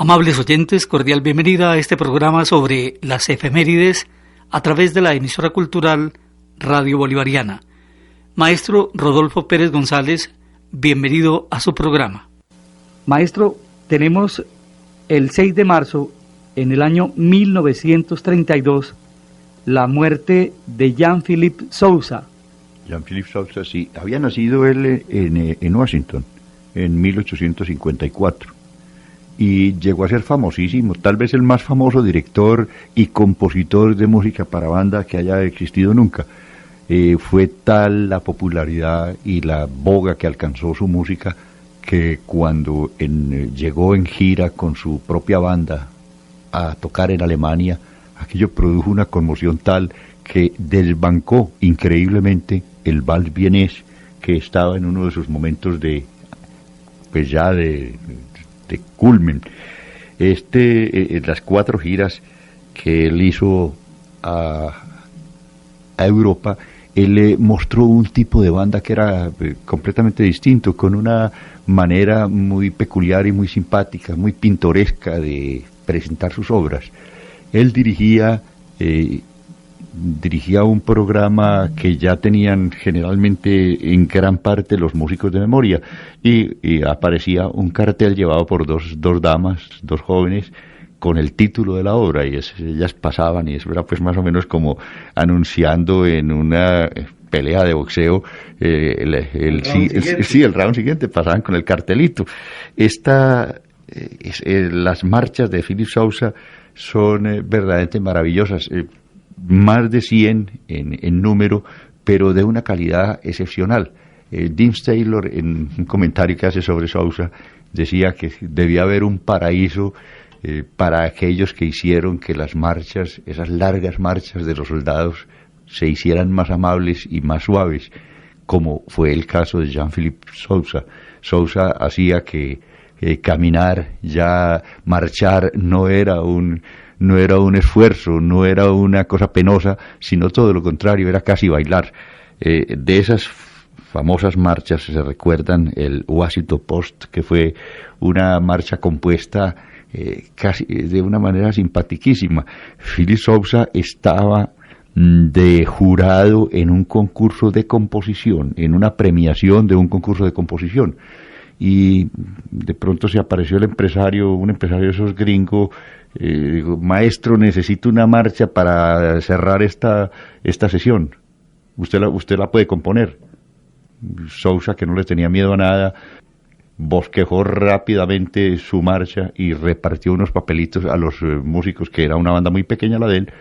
Amables oyentes, cordial bienvenida a este programa sobre las efemérides a través de la emisora cultural Radio Bolivariana. Maestro Rodolfo Pérez González, bienvenido a su programa. Maestro, tenemos el 6 de marzo, en el año 1932, la muerte de Jean-Philippe Sousa. Jean-Philippe Sousa, sí, había nacido él en Washington en 1854 y llegó a ser famosísimo, tal vez el más famoso director y compositor de música para banda que haya existido nunca. Fue tal la popularidad y la boga que alcanzó su música que cuando llegó en gira con su propia banda a tocar en Alemania, aquello produjo una conmoción tal que desbancó increíblemente el vals vienés, que estaba en uno de sus momentos de culmen. Las 4 giras que él hizo a Europa, él mostró un tipo de banda que era completamente distinto, con una manera muy peculiar y muy simpática, muy pintoresca de presentar sus obras. Él dirigía un programa que ya tenían generalmente en gran parte los músicos de memoria, y aparecía un cartel llevado por dos damas, 2 jóvenes, con el título de la obra, y ellas pasaban, y eso era pues más o menos como anunciando en una pelea de boxeo el round siguiente, pasaban con el cartelito. Las marchas de Philippe Sousa son verdaderamente maravillosas, más de 100 en número, pero de una calidad excepcional. James Taylor, en un comentario que hace sobre Sousa, decía que debía haber un paraíso para aquellos que hicieron que las marchas, esas largas marchas de los soldados, se hicieran más amables y más suaves, como fue el caso de Jean-Philippe Sousa. Sousa hacía que caminar, ya marchar, no era un esfuerzo, no era una cosa penosa, sino todo lo contrario, era casi bailar. De esas famosas marchas se recuerdan el Washington Post, que fue una marcha compuesta casi de una manera simpaticísima. Philippe Sousa estaba de jurado en un concurso de composición, en una premiación de un concurso de composición, y de pronto se apareció un empresario de esos gringos. Digo, maestro, necesito una marcha para cerrar esta sesión, usted la puede componer. Sousa, que no le tenía miedo a nada, bosquejó rápidamente su marcha y repartió unos papelitos a los músicos, que era una banda muy pequeña la de él,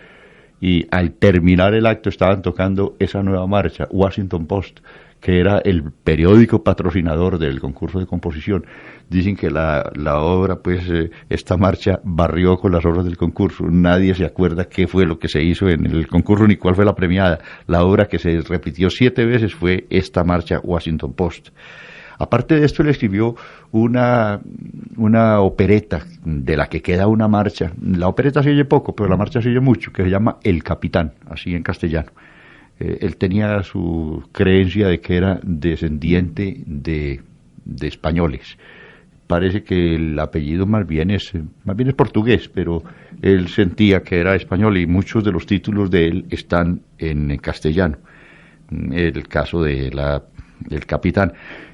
y al terminar el acto estaban tocando esa nueva marcha, Washington Post, que era el periódico patrocinador del concurso de composición. Dicen que la obra, pues, esta marcha barrió con las obras del concurso. Nadie se acuerda qué fue lo que se hizo en el concurso ni cuál fue la premiada. La obra que se repitió 7 veces fue esta marcha, Washington Post. Aparte de esto, él escribió una opereta, de la que queda una marcha. La opereta se oye poco, pero la marcha se oye mucho, que se llama El Capitán, así en castellano. Él tenía su creencia de que era descendiente de españoles. Parece que el apellido más bien es portugués, pero él sentía que era español, y muchos de los títulos de él están en castellano. El caso del Capitán.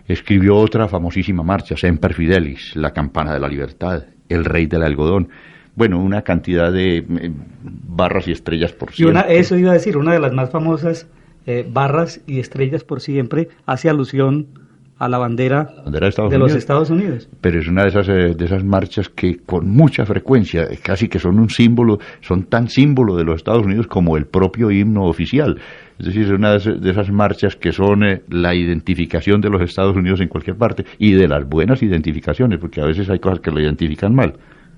Escribió otra famosísima marcha, Semper Fidelis, La Campana de la Libertad, El Rey del Algodón. Bueno, una cantidad de barras y estrellas por siempre. Eso iba a decir, una de las más famosas, barras y estrellas por siempre, hace alusión a la bandera de los Estados Unidos. Pero es una de esas marchas que con mucha frecuencia, casi que son tan símbolo de los Estados Unidos como el propio himno oficial. Es decir, es una de esas marchas que son la identificación de los Estados Unidos en cualquier parte, y de las buenas identificaciones, porque a veces hay cosas que lo identifican mal.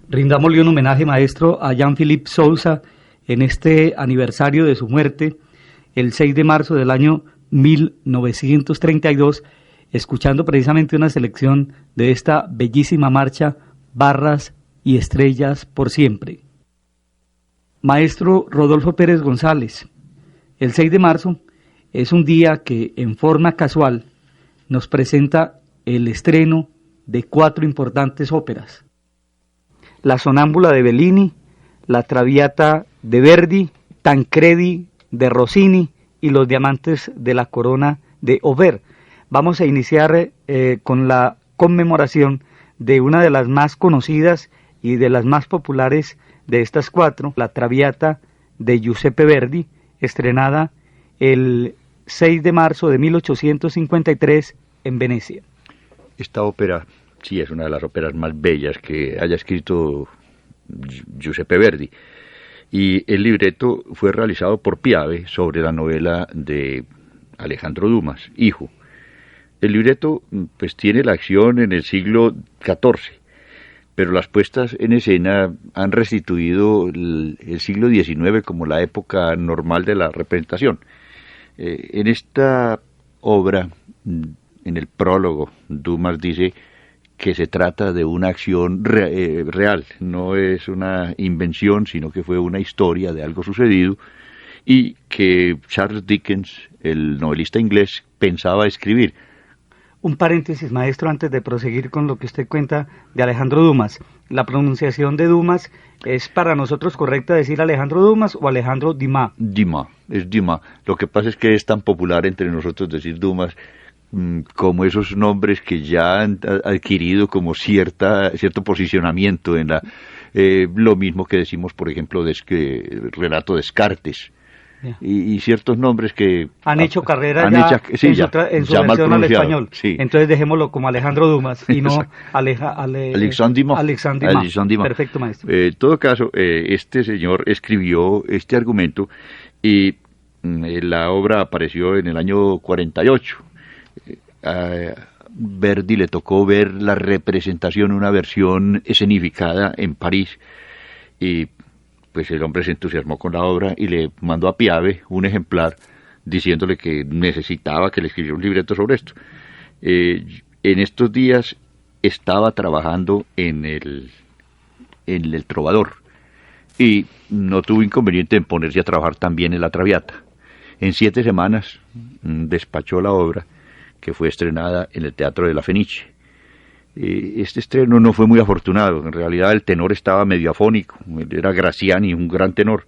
Rindámosle un homenaje, maestro, a Jean-Philippe Sousa en este aniversario de su muerte, el 6 de marzo del año 1932, escuchando precisamente una selección de esta bellísima marcha, Barras y Estrellas por Siempre. Maestro Rodolfo Pérez González, el 6 de marzo es un día que en forma casual nos presenta el estreno de 4 importantes óperas. La Sonámbula de Bellini, La Traviata de Verdi, Tancredi de Rossini y Los Diamantes de la Corona de Auber. Vamos a iniciar con la conmemoración de una de las más conocidas y de las más populares de estas cuatro, La Traviata de Giuseppe Verdi, estrenada el 6 de marzo de 1853 en Venecia. Esta ópera sí es una de las óperas más bellas que haya escrito Giuseppe Verdi, y el libreto fue realizado por Piave sobre la novela de Alejandro Dumas, Hijo. El libreto pues tiene la acción en el siglo XIV, pero las puestas en escena han restituido el siglo XIX como la época normal de la representación. En esta obra, en el prólogo, Dumas dice que se trata de una acción real, no es una invención, sino que fue una historia de algo sucedido, y que Charles Dickens, el novelista inglés, pensaba escribir. Un paréntesis, maestro, antes de proseguir con lo que usted cuenta de Alejandro Dumas. ¿La pronunciación de Dumas es para nosotros correcta decir Alejandro Dumas o Alejandro Dumas? Dumas, es Dumas. Lo que pasa es que es tan popular entre nosotros decir Dumas, como esos nombres que ya han adquirido como cierto posicionamiento en la... lo mismo que decimos, por ejemplo, Renato Descartes. Y ciertos nombres que han hecho carrera en su versión al español. Sí. Entonces dejémoslo como Alejandro Dumas y no Alexandre Dumas. Perfecto, maestro. En todo caso, este señor escribió este argumento y la obra apareció en el año 48. A Verdi le tocó ver la representación, una versión escenificada en París, y pues el hombre se entusiasmó con la obra y le mandó a Piave un ejemplar diciéndole que necesitaba que le escribiera un libreto sobre esto. En estos días estaba trabajando en el Trovador y no tuvo inconveniente en ponerse a trabajar también en La Traviata. En 7 semanas despachó la obra, que fue estrenada en el Teatro de la Fenice. Este estreno no fue muy afortunado, en realidad el tenor estaba medio afónico, era Graziani, un gran tenor,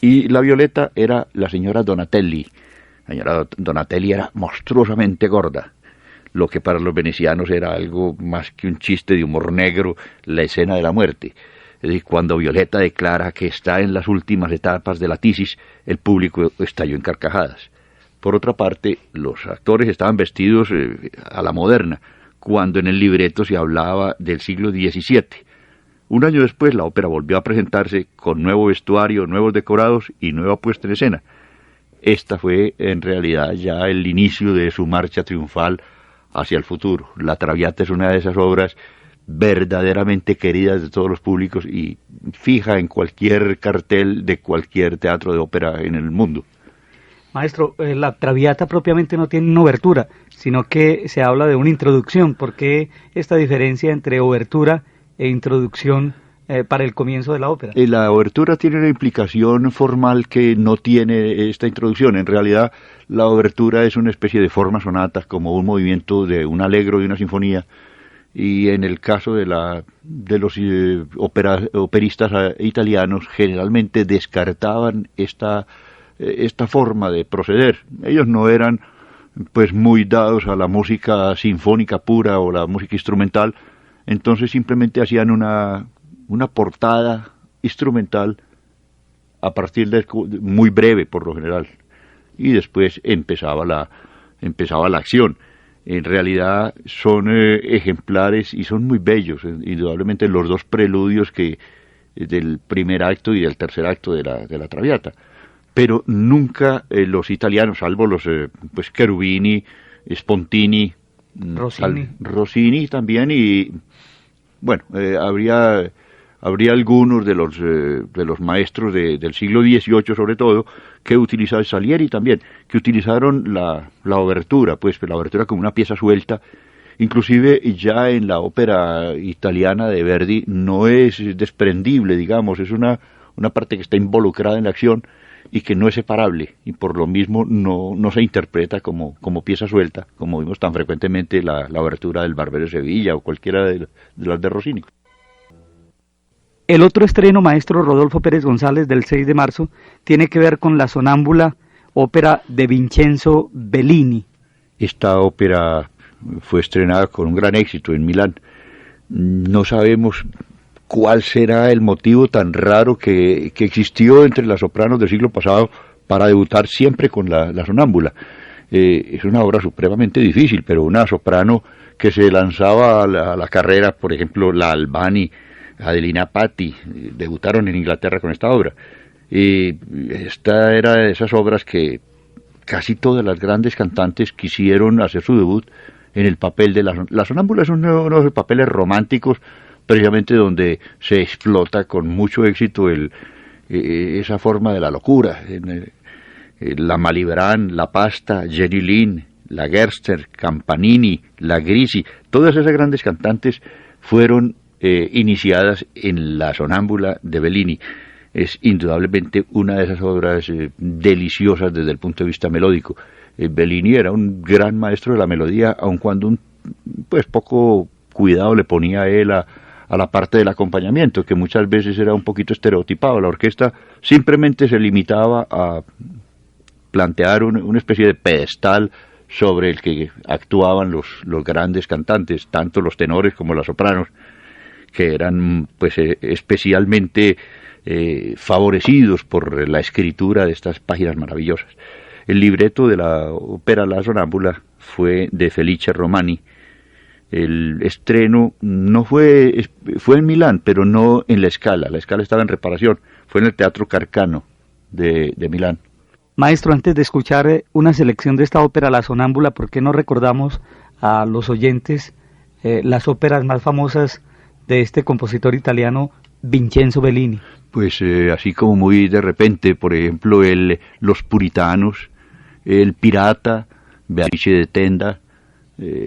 y la Violeta era la señora Donatelli. La señora Donatelli era monstruosamente gorda, lo que para los venecianos era algo más que un chiste de humor negro, la escena de la muerte. Es decir, cuando Violeta declara que está en las últimas etapas de la tisis, el público estalló en carcajadas. Por otra parte, los actores estaban vestidos a la moderna, cuando en el libreto se hablaba del siglo XVII. Un año después, la ópera volvió a presentarse con nuevo vestuario, nuevos decorados y nueva puesta en escena. Esta fue, en realidad, ya el inicio de su marcha triunfal hacia el futuro. La Traviata es una de esas obras verdaderamente queridas de todos los públicos y fija en cualquier cartel de cualquier teatro de ópera en el mundo. Maestro, la Traviata propiamente no tiene una obertura, sino que se habla de una introducción. ¿Por qué esta diferencia entre obertura e introducción para el comienzo de la ópera? La obertura tiene una implicación formal que no tiene esta introducción. En realidad, la obertura es una especie de forma sonata, como un movimiento de un allegro y una sinfonía. Y en el caso de los operistas italianos, generalmente descartaban esta forma de proceder. Ellos no eran pues muy dados a la música sinfónica pura o la música instrumental, entonces simplemente hacían una portada instrumental a partir de muy breve por lo general, y después empezaba la acción. En realidad son ejemplares y son muy bellos, indudablemente los dos preludios del primer acto y del tercer acto de la Traviata. Pero nunca los italianos, salvo los Cherubini, Spontini, Rossini también, y bueno, habría algunos de los maestros del siglo XVIII sobre todo, que utilizaron, Salieri también, que utilizaron la obertura, pues la obertura como una pieza suelta. Inclusive ya en la ópera italiana de Verdi no es desprendible, digamos, es una parte que está involucrada en la acción y que no es separable, y por lo mismo no se interpreta como pieza suelta, como vimos tan frecuentemente la obertura del Barbero de Sevilla o cualquiera de las de Rossini. El otro estreno, maestro Rodolfo Pérez González, del 6 de marzo, tiene que ver con La Sonámbula, ópera de Vincenzo Bellini. Esta ópera fue estrenada con un gran éxito en Milán. No sabemos cuál será el motivo tan raro que existió entre las sopranos del siglo pasado para debutar siempre con la Sonámbula. Es una obra supremamente difícil, pero una soprano que se lanzaba a la carrera, por ejemplo, la Albani, Adelina Patti, debutaron en Inglaterra con esta obra. Esta era de esas obras que casi todas las grandes cantantes quisieron hacer su debut en el papel de la Sonámbula. Es uno de los papeles románticos, precisamente donde se explota con mucho éxito esa forma de la locura. La Malibran, la Pasta, Jenny Lind, la Gerster, Campanini, la Grisi, todas esas grandes cantantes fueron iniciadas en la Sonámbula de Bellini. Es indudablemente una de esas obras deliciosas desde el punto de vista melódico. Bellini era un gran maestro de la melodía, aun cuando pues poco cuidado le ponía a él a la parte del acompañamiento, que muchas veces era un poquito estereotipado. La orquesta simplemente se limitaba a plantear una especie de pedestal sobre el que actuaban los grandes cantantes, tanto los tenores como las sopranos, que eran pues especialmente favorecidos por la escritura de estas páginas maravillosas. El libreto de la ópera La Sonámbula fue de Felice Romani. El estreno no fue en Milán, pero no en la Scala. La Scala estaba en reparación. Fue en el Teatro Carcano de Milán. Maestro, antes de escuchar una selección de esta ópera La Sonámbula, ¿por qué no recordamos a los oyentes las óperas más famosas de este compositor italiano Vincenzo Bellini? Pues así como muy de repente, por ejemplo, Los Puritanos, El Pirata, Beatrice de Tenda,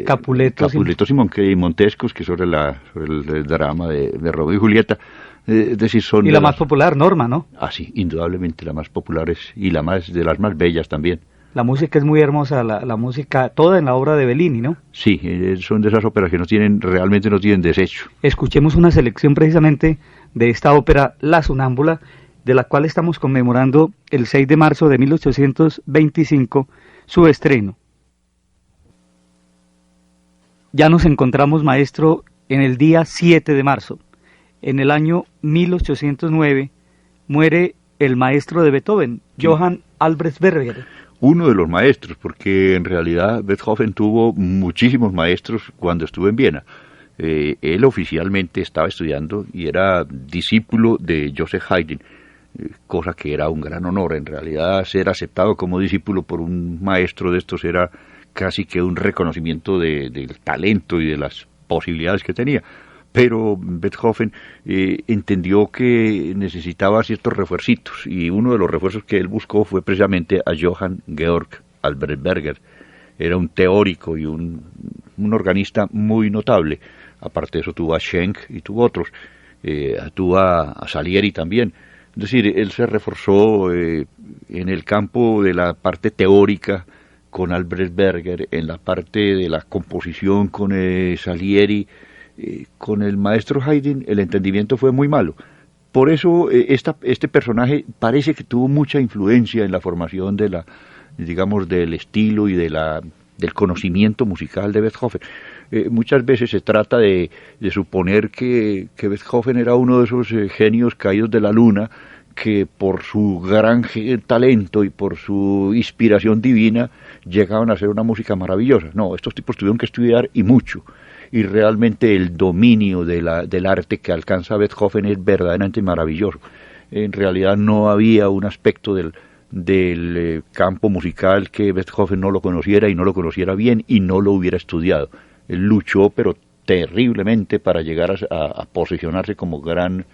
Capuletos y Montescos, que sobre el drama de Romeo y Julieta. Es decir, son y la más popular, Norma, ¿no? Ah, sí, indudablemente la más popular y la más de las más bellas también. La música es muy hermosa, la música toda en la obra de Bellini, ¿no? Sí, son de esas óperas que realmente no tienen desecho. Escuchemos una selección precisamente de esta ópera La Sonámbula, de la cual estamos conmemorando el 6 de marzo de 1825 su estreno. Ya nos encontramos, maestro, en el día 7 de marzo. En el año 1809 muere el maestro de Beethoven, Johann Albrecht Berger. Uno de los maestros, porque en realidad Beethoven tuvo muchísimos maestros cuando estuvo en Viena. Él oficialmente estaba estudiando y era discípulo de Joseph Haydn, cosa que era un gran honor. En realidad, ser aceptado como discípulo por un maestro de estos era casi que un reconocimiento del talento y de las posibilidades que tenía. Pero Beethoven entendió que necesitaba ciertos refuercitos, y uno de los refuerzos que él buscó fue precisamente a Johann Georg Albrecht Berger. Era un teórico y un organista muy notable. Aparte de eso tuvo a Schenk y tuvo otros. Tuvo a Salieri también. Es decir, él se reforzó en el campo de la parte teórica con Albrecht Berger, en la parte de la composición con Salieri. Con el maestro Haydn el entendimiento fue muy malo. Por eso este personaje parece que tuvo mucha influencia en la formación del estilo y del conocimiento musical de Beethoven. Muchas veces se trata de suponer que Beethoven era uno de esos genios caídos de la luna, que por su gran talento y por su inspiración divina llegaban a hacer una música maravillosa. No, estos tipos tuvieron que estudiar y mucho. Y realmente el dominio del arte que alcanza Beethoven es verdaderamente maravilloso. En realidad no había un aspecto del campo musical que Beethoven no lo conociera, y no lo conociera bien, y no lo hubiera estudiado. Él luchó, pero terriblemente, para llegar a posicionarse como gran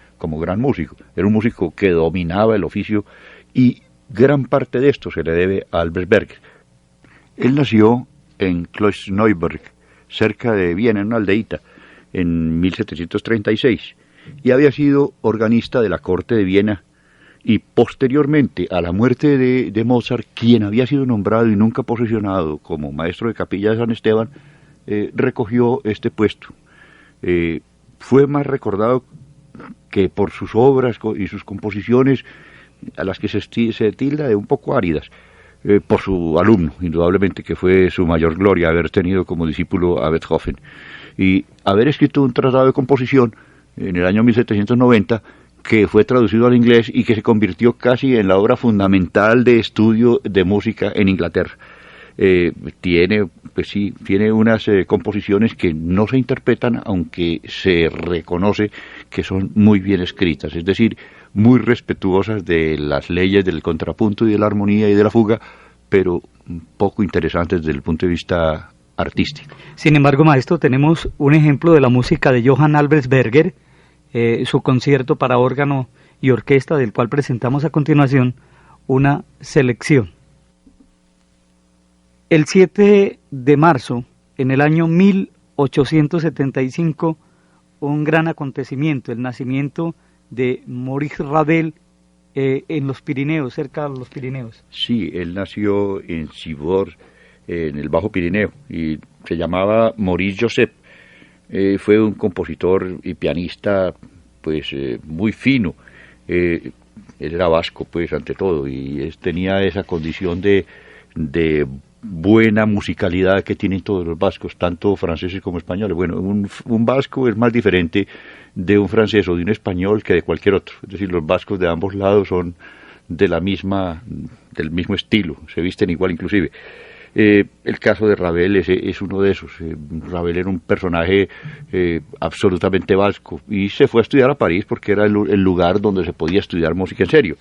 músico. Era un músico que dominaba el oficio, y gran parte de esto se le debe a Albrecht Berger. Él nació en Klosterneuburg, cerca de Viena, en una aldeíta, en 1736, y había sido organista de la corte de Viena, y posteriormente a la muerte de Mozart, quien había sido nombrado y nunca posesionado como maestro de capilla de San Esteban, recogió este puesto. Fue más recordado que por sus obras y sus composiciones, a las que se tilda de un poco áridas, por su alumno, indudablemente, que fue su mayor gloria haber tenido como discípulo a Beethoven, y haber escrito un tratado de composición en el año 1790, que fue traducido al inglés y que se convirtió casi en la obra fundamental de estudio de música en Inglaterra. Tiene unas composiciones que no se interpretan, aunque se reconoce que son muy bien escritas, es decir, muy respetuosas de las leyes del contrapunto y de la armonía y de la fuga, pero poco interesantes desde el punto de vista artístico. Sin embargo, maestro, tenemos un ejemplo de la música de Johann Albert Berger, su concierto para órgano y orquesta, del cual presentamos a continuación una selección. El 7 de marzo, en el año 1875, un gran acontecimiento, el nacimiento de Maurice Ravel en los Pirineos, cerca de los Pirineos. Sí, él nació en Cibor, en el Bajo Pirineo, y se llamaba Maurice Joseph. Fue un compositor y pianista pues muy fino. Él era vasco, pues, ante todo, y tenía esa condición de buena musicalidad que tienen todos los vascos, tanto franceses como españoles. Bueno, un vasco es más diferente de un francés o de un español que de cualquier otro. Es decir, los vascos de ambos lados son del mismo estilo, se visten igual inclusive. El caso de Ravel es uno de esos. Ravel era un personaje absolutamente vasco y se fue a estudiar a París porque era el lugar donde se podía estudiar música en serio.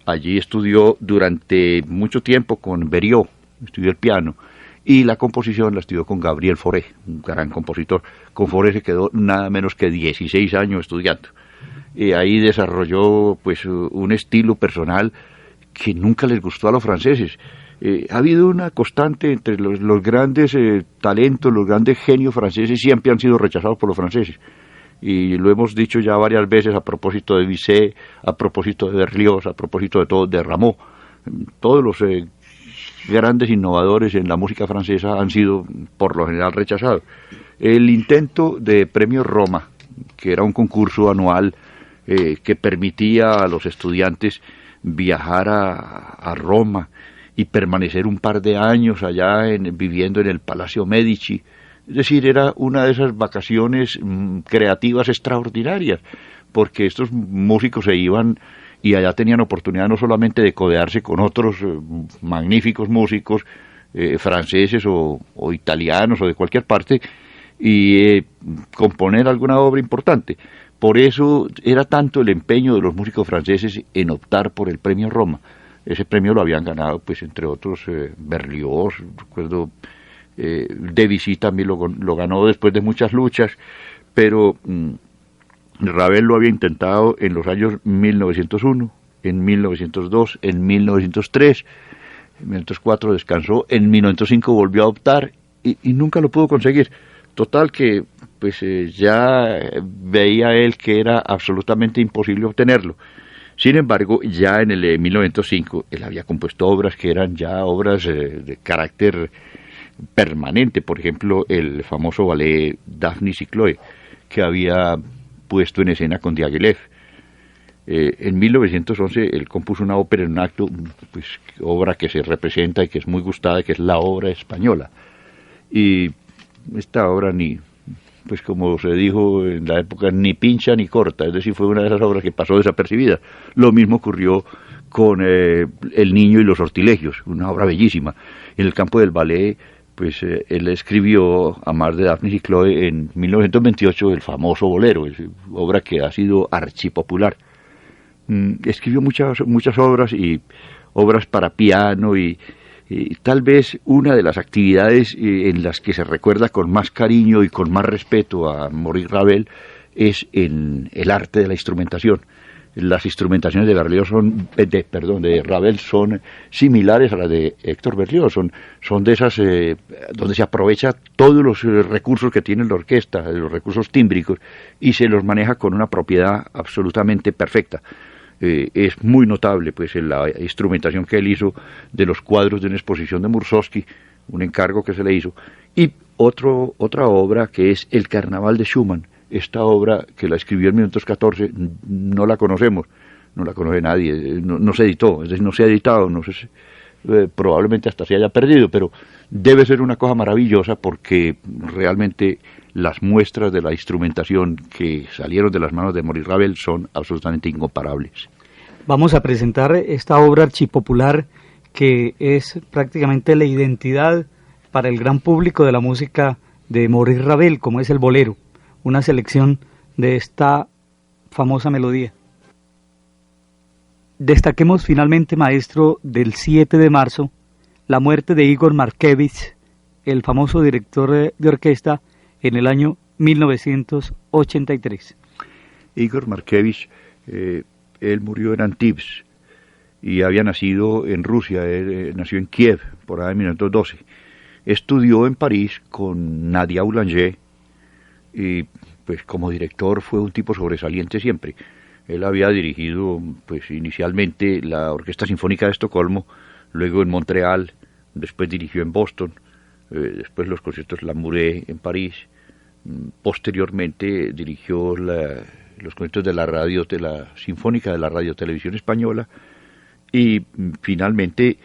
Allí estudió durante mucho tiempo con Berriot, estudió el piano, y la composición la estudió con Gabriel Fauré, un gran compositor. Con Fauré se quedó nada menos que 16 años estudiando. Ahí desarrolló pues un estilo personal que nunca les gustó a los franceses. Ha habido una constante entre los grandes talentos, los grandes genios franceses siempre han sido rechazados por los franceses. Y lo hemos dicho ya varias veces a propósito de Bizet, a propósito de Berlioz, a propósito de todo, de Rameau. Todos los grandes innovadores en la música francesa han sido por lo general rechazados. El intento de Premio Roma, que era un concurso anual que permitía a los estudiantes viajar a Roma y permanecer un par de años allá viviendo en el Palacio Medici, es decir, era una de esas vacaciones creativas extraordinarias, porque estos músicos se iban y allá tenían oportunidad no solamente de codearse con otros magníficos músicos franceses o italianos o de cualquier parte y componer alguna obra importante. Por eso era tanto el empeño de los músicos franceses en optar por el Premio Roma. Ese premio lo habían ganado, pues, entre otros, Berlioz, recuerdo, Debussy también lo ganó después de muchas luchas, pero Ravel lo había intentado en los años 1901, en 1902, en 1903, en 1904 descansó, en 1905 volvió a optar y nunca lo pudo conseguir. Total que pues ya veía él que era absolutamente imposible obtenerlo. Sin embargo, ya en el 1905 él había compuesto obras que eran ya obras de carácter permanente. Por ejemplo, el famoso ballet Daphnis y Chloe, que había puesto en escena con Diaghilev. En 1911 él compuso una ópera en un acto, pues, obra que se representa y que es muy gustada, que es La Obra Española. Y esta obra pues como se dijo en la época, ni pincha ni corta, es decir, fue una de esas obras que pasó desapercibida. Lo mismo ocurrió con El Niño y los Sortilegios, una obra bellísima. En el campo del ballet, pues él escribió, a más de Daphnis y Chloe, en 1928, el famoso Bolero, obra que ha sido archipopular. Escribió muchas obras y obras para piano y tal vez una de las actividades en las que se recuerda con más cariño y con más respeto a Maurice Ravel es en el arte de la instrumentación. Las instrumentaciones de Ravel son similares a las de Héctor Berlioz, son de esas donde se aprovecha todos los recursos que tiene la orquesta, los recursos tímbricos, y se los maneja con una propiedad absolutamente perfecta. Es muy notable pues en la instrumentación que él hizo de los cuadros de una exposición de Mussorgsky, un encargo que se le hizo, y otra obra que es El Carnaval de Schumann, esta obra que la escribió en 1914 no la conocemos, no la conoce nadie, no se editó, es decir, no se ha editado, no sé si, probablemente hasta se haya perdido, pero debe ser una cosa maravillosa porque realmente las muestras de la instrumentación que salieron de las manos de Maurice Ravel son absolutamente incomparables. Vamos a presentar esta obra archipopular que es prácticamente la identidad para el gran público de la música de Maurice Ravel, como es el bolero, una selección de esta famosa melodía. Destaquemos finalmente, maestro, del 7 de marzo, la muerte de Igor Markevich, el famoso director de orquesta, en el año 1983. Igor Markevich, él murió en Antibes y había nacido en Rusia, él nació en Kiev, por ahí en 1912. Estudió en París con Nadia Boulanger y pues como director fue un tipo sobresaliente siempre. Él había dirigido pues inicialmente la Orquesta Sinfónica de Estocolmo, luego en Montreal, después dirigió en Boston, después los conciertos Lamoureux en París, posteriormente dirigió los conciertos de la radio, de la Sinfónica de la Radio Televisión Española y finalmente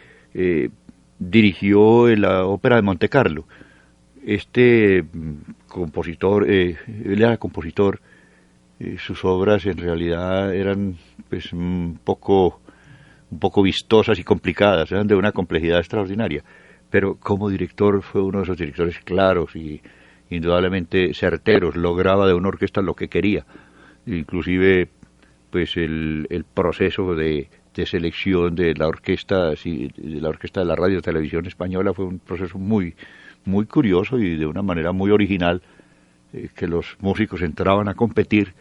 dirigió la Ópera de Monte Carlo. Este compositor, él era compositor, sus obras en realidad eran pues un poco vistosas y complicadas, eran de una complejidad extraordinaria, pero como director fue uno de esos directores claros y indudablemente certeros, lograba de una orquesta lo que quería, inclusive pues el proceso de selección de la orquesta de la Radio Televisión Española fue un proceso muy curioso y de una manera muy original, que los músicos entraban a competir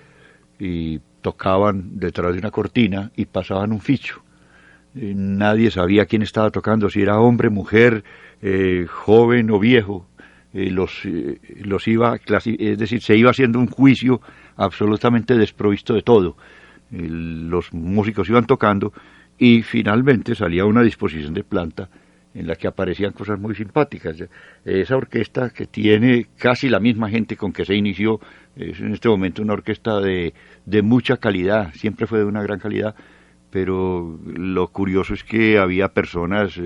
y tocaban detrás de una cortina y pasaban un ficho. Nadie sabía quién estaba tocando, si era hombre, mujer, joven o viejo. Los iba es decir, se iba haciendo un juicio absolutamente desprovisto de todo. Los músicos iban tocando y finalmente salía una disposición de planta en la que aparecían cosas muy simpáticas. Esa orquesta, que tiene casi la misma gente con que se inició, es en este momento una orquesta de mucha calidad, siempre fue de una gran calidad, pero lo curioso es que había personas,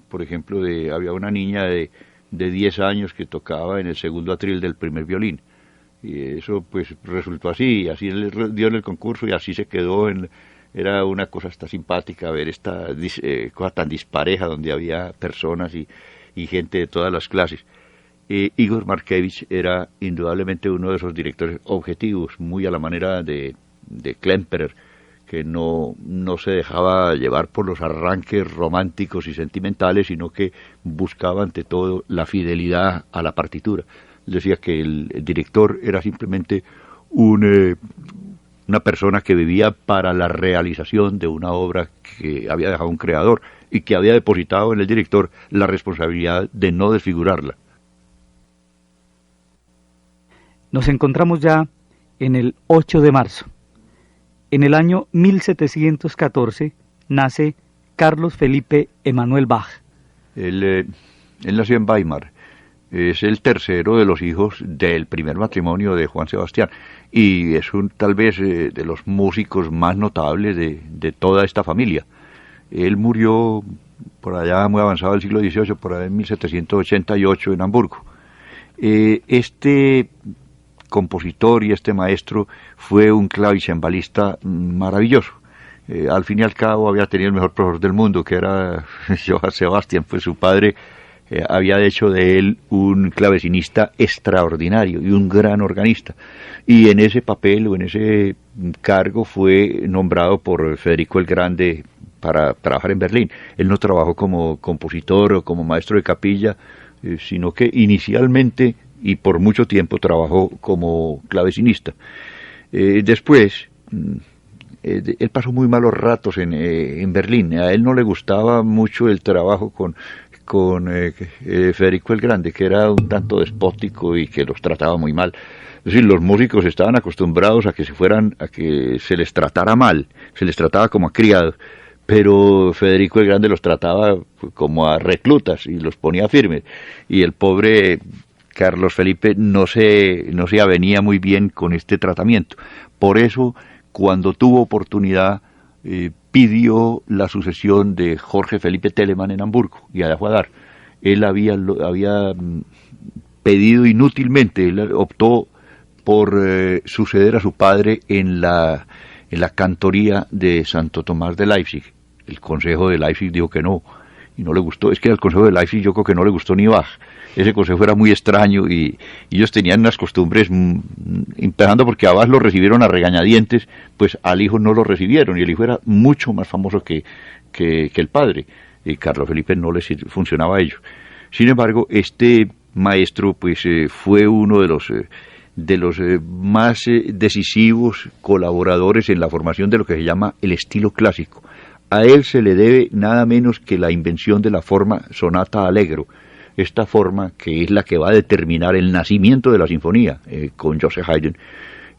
por ejemplo, había una niña de 10 años que tocaba en el segundo atril del primer violín, y eso pues resultó así le dio en el concurso y así se quedó era una cosa hasta simpática ver esta cosa tan dispareja donde había personas y gente de todas las clases. Igor Markevich era indudablemente uno de esos directores objetivos, muy a la manera de Klemperer, que no se dejaba llevar por los arranques románticos y sentimentales, sino que buscaba ante todo la fidelidad a la partitura. Decía que el director era simplemente una persona que vivía para la realización de una obra que había dejado un creador y que había depositado en el director la responsabilidad de no desfigurarla. Nos encontramos ya en el 8 de marzo. En el año 1714 nace Carlos Felipe Emanuel Bach. Él nació en Weimar. Es el tercero de los hijos del primer matrimonio de Juan Sebastián y es tal vez de los músicos más notables de toda esta familia. Él murió por allá muy avanzado del siglo XVIII, por allá en 1788 en Hamburgo. Este compositor y este maestro fue un clavicembalista maravilloso. Al fin y al cabo había tenido el mejor profesor del mundo, que era Johann Sebastian, pues su padre había hecho de él un clavecinista extraordinario y un gran organista, y en ese papel o en ese cargo fue nombrado por Federico el Grande para trabajar en Berlín. Él no trabajó como compositor o como maestro de capilla, sino que inicialmente y por mucho tiempo trabajó como clavecinista. Después él pasó muy malos ratos en Berlín. A él no le gustaba mucho el trabajo con Federico el Grande, que era un tanto despótico y que los trataba muy mal. Es decir, los músicos estaban acostumbrados a que se les tratara mal, se les trataba como a criados, pero Federico el Grande los trataba como a reclutas y los ponía firmes, y el pobre Carlos Felipe no se avenía muy bien con este tratamiento. Por eso, cuando tuvo oportunidad, pidió la sucesión de Jorge Felipe Telemann en Hamburgo, y allá fue a dar. Él había pedido inútilmente, él optó por suceder a su padre en la cantoría de Santo Tomás de Leipzig. El consejo de Leipzig dijo que no, y no le gustó. Es que al consejo de Leipzig yo creo que no le gustó ni Bach. Ese consejo era muy extraño y ellos tenían unas costumbres, empezando porque a Bach lo recibieron a regañadientes, pues al hijo no lo recibieron, y el hijo era mucho más famoso que el padre, y Carlos Felipe no les funcionaba a ellos. Sin embargo, este maestro pues fue uno de los más decisivos colaboradores en la formación de lo que se llama el estilo clásico. A él se le debe nada menos que la invención de la forma sonata allegro, esta forma que es la que va a determinar el nacimiento de la sinfonía con Joseph Haydn.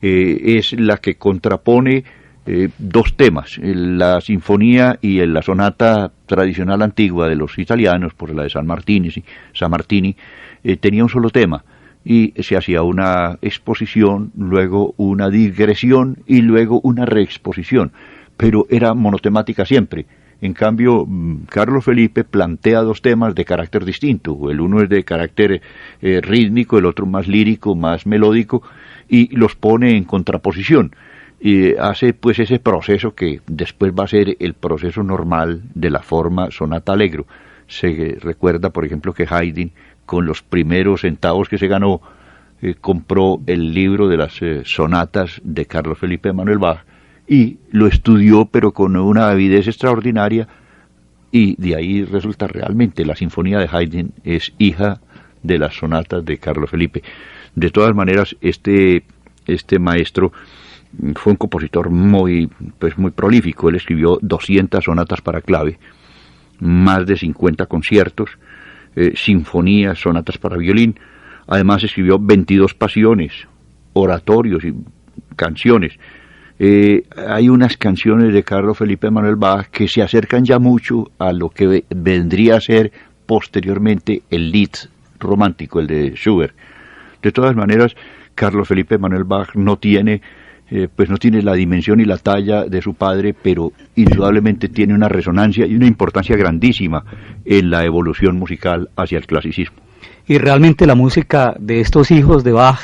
Es la que contrapone dos temas, la sinfonía y la sonata tradicional antigua de los italianos, por la de San Martini, tenía un solo tema, y se hacía una exposición, luego una digresión y luego una reexposición, pero era monotemática siempre. En cambio, Carlos Felipe plantea dos temas de carácter distinto. El uno es de carácter rítmico, el otro más lírico, más melódico, y los pone en contraposición. Y hace pues ese proceso que después va a ser el proceso normal de la forma sonata allegro. Se recuerda, por ejemplo, que Haydn, con los primeros centavos que se ganó, compró el libro de las sonatas de Carlos Felipe Emanuel Bach, y lo estudió, pero con una avidez extraordinaria, y de ahí resulta realmente la sinfonía de Haydn es hija de las sonatas de Carlos Felipe. De todas maneras, este maestro fue un compositor muy prolífico. Él escribió 200 sonatas para clave, más de 50 conciertos, sinfonías, sonatas para violín. Además escribió 22 pasiones, oratorios y canciones. Hay unas canciones de Carlos Felipe Emanuel Bach que se acercan ya mucho a lo que vendría a ser posteriormente el Lied romántico, el de Schubert. De todas maneras, Carlos Felipe Emanuel Bach no tiene la dimensión y la talla de su padre, pero indudablemente tiene una resonancia y una importancia grandísima en la evolución musical hacia el clasicismo. Y realmente la música de estos hijos de Bach,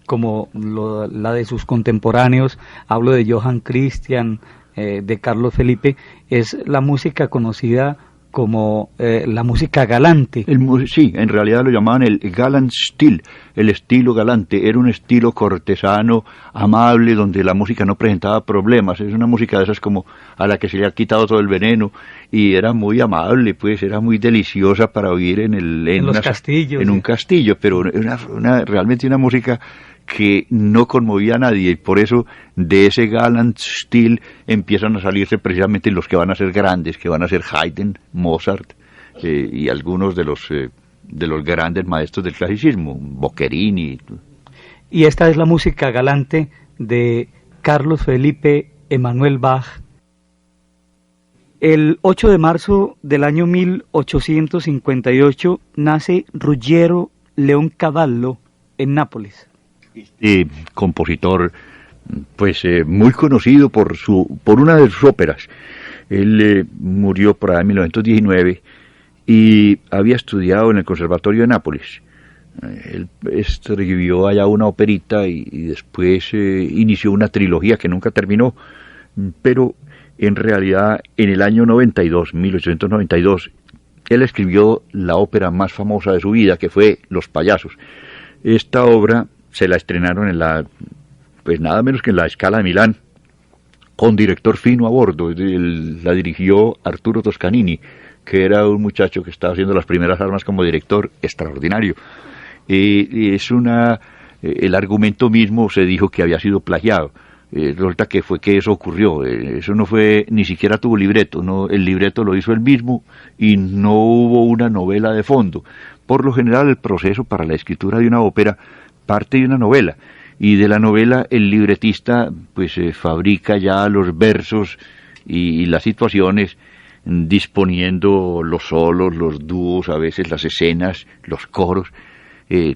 como la de sus contemporáneos, hablo de Johann Christian, de Carlos Felipe, es la música conocida como la música galante. Sí, en realidad lo llamaban el galant stil, el estilo galante. Era un estilo cortesano, amable, donde la música no presentaba problemas. Es una música de esas como a la que se le ha quitado todo el veneno, y era muy amable, pues era muy deliciosa para oír en los castillos. En un castillo, pero realmente una música que no conmovía a nadie, y por eso de ese galant stil empiezan a salirse precisamente los que van a ser grandes, que van a ser Haydn, Mozart y algunos de los grandes maestros del clasicismo, Boccherini. Y esta es la música galante de Carlos Felipe Emanuel Bach. El 8 de marzo del año 1858 nace Ruggiero Leoncavallo en Nápoles. Compositor pues muy conocido por una de sus óperas. Él murió por ahí en 1919 y había estudiado en el Conservatorio de Nápoles. Él escribió allá una operita y después inició una trilogía que nunca terminó, pero en realidad en el año 1892, él escribió la ópera más famosa de su vida, que fue Los Payasos. Esta obra se la estrenaron pues nada menos que en la Scala de Milán, con director fino a bordo. La dirigió Arturo Toscanini, que era un muchacho que estaba haciendo las primeras armas como director, extraordinario. El argumento mismo se dijo que había sido plagiado. Resulta que eso ocurrió. Eso no fue, ni siquiera tuvo libreto, no, el libreto lo hizo él mismo y no hubo una novela de fondo. Por lo general, el proceso para la escritura de una ópera parte de una novela, y de la novela el libretista pues fabrica ya los versos y las situaciones, disponiendo los solos, los dúos, a veces las escenas, los coros,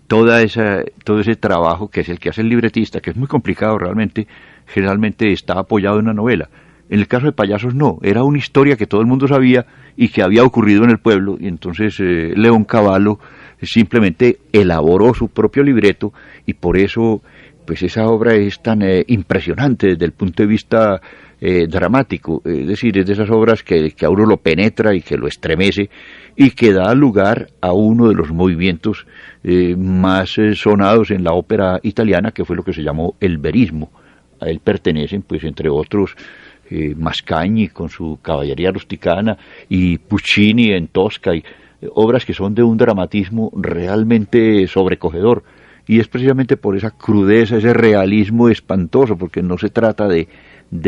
todo ese trabajo que es el que hace el libretista, que es muy complicado realmente, generalmente está apoyado en una novela. En el caso de Payasos no, era una historia que todo el mundo sabía y que había ocurrido en el pueblo, y entonces Leoncavallo simplemente elaboró su propio libreto, y por eso pues esa obra es tan impresionante desde el punto de vista dramático, es decir, es de esas obras que a uno lo penetra y que lo estremece y que da lugar a uno de los movimientos más sonados en la ópera italiana, que fue lo que se llamó el verismo. A él pertenecen, pues, entre otros, Mascagni con su Caballería Rusticana y Puccini en Tosca, y obras que son de un dramatismo realmente sobrecogedor. Y es precisamente por esa crudeza, ese realismo espantoso, porque no se trata de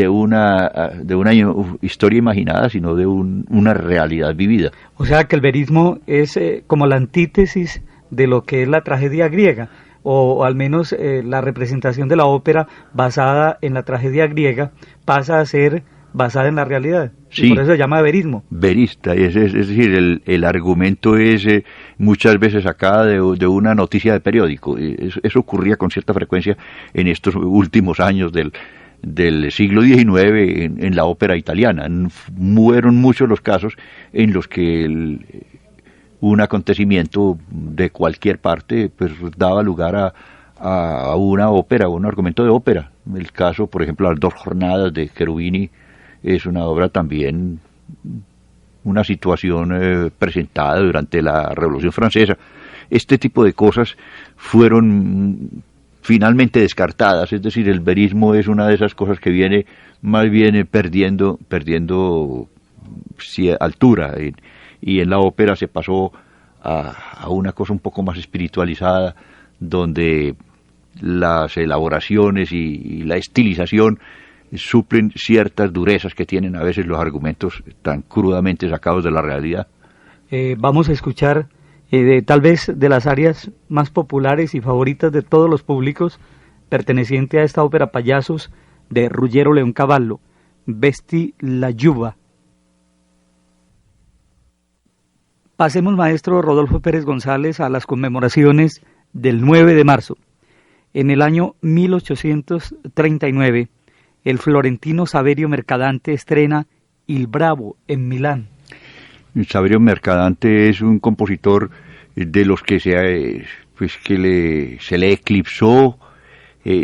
una historia imaginada, sino de una realidad vivida. O sea que el verismo es como la antítesis de lo que es la tragedia griega, o al menos la representación de la ópera basada en la tragedia griega pasa a ser basada en la realidad. Sí, y por eso se llama verismo. Verista, es decir, el argumento es muchas veces sacada de una noticia de periódico. Eso ocurría con cierta frecuencia en estos últimos años del siglo XIX en la ópera italiana. Fueron muchos los casos en los que un acontecimiento de cualquier parte pues daba lugar a una ópera, un argumento de ópera. El caso, por ejemplo, Las 2 jornadas de Cherubini es una obra también, una situación presentada durante la Revolución Francesa. Este tipo de cosas fueron finalmente descartadas, es decir, el verismo es una de esas cosas que viene más bien perdiendo altura, y en la ópera se pasó a una cosa un poco más espiritualizada, donde las elaboraciones y la estilización suplen ciertas durezas que tienen a veces los argumentos tan crudamente sacados de la realidad. Vamos a escuchar tal vez de las áreas más populares y favoritas de todos los públicos, perteneciente a esta ópera Payasos de Ruggero Leoncavallo, Vesti la Giuva. Pasemos, maestro Rodolfo Pérez González, a las conmemoraciones del 9 de marzo. En el año 1839, el florentino Saverio Mercadante estrena Il Bravo en Milán. Saverio Mercadante es un compositor de los que se le eclipsó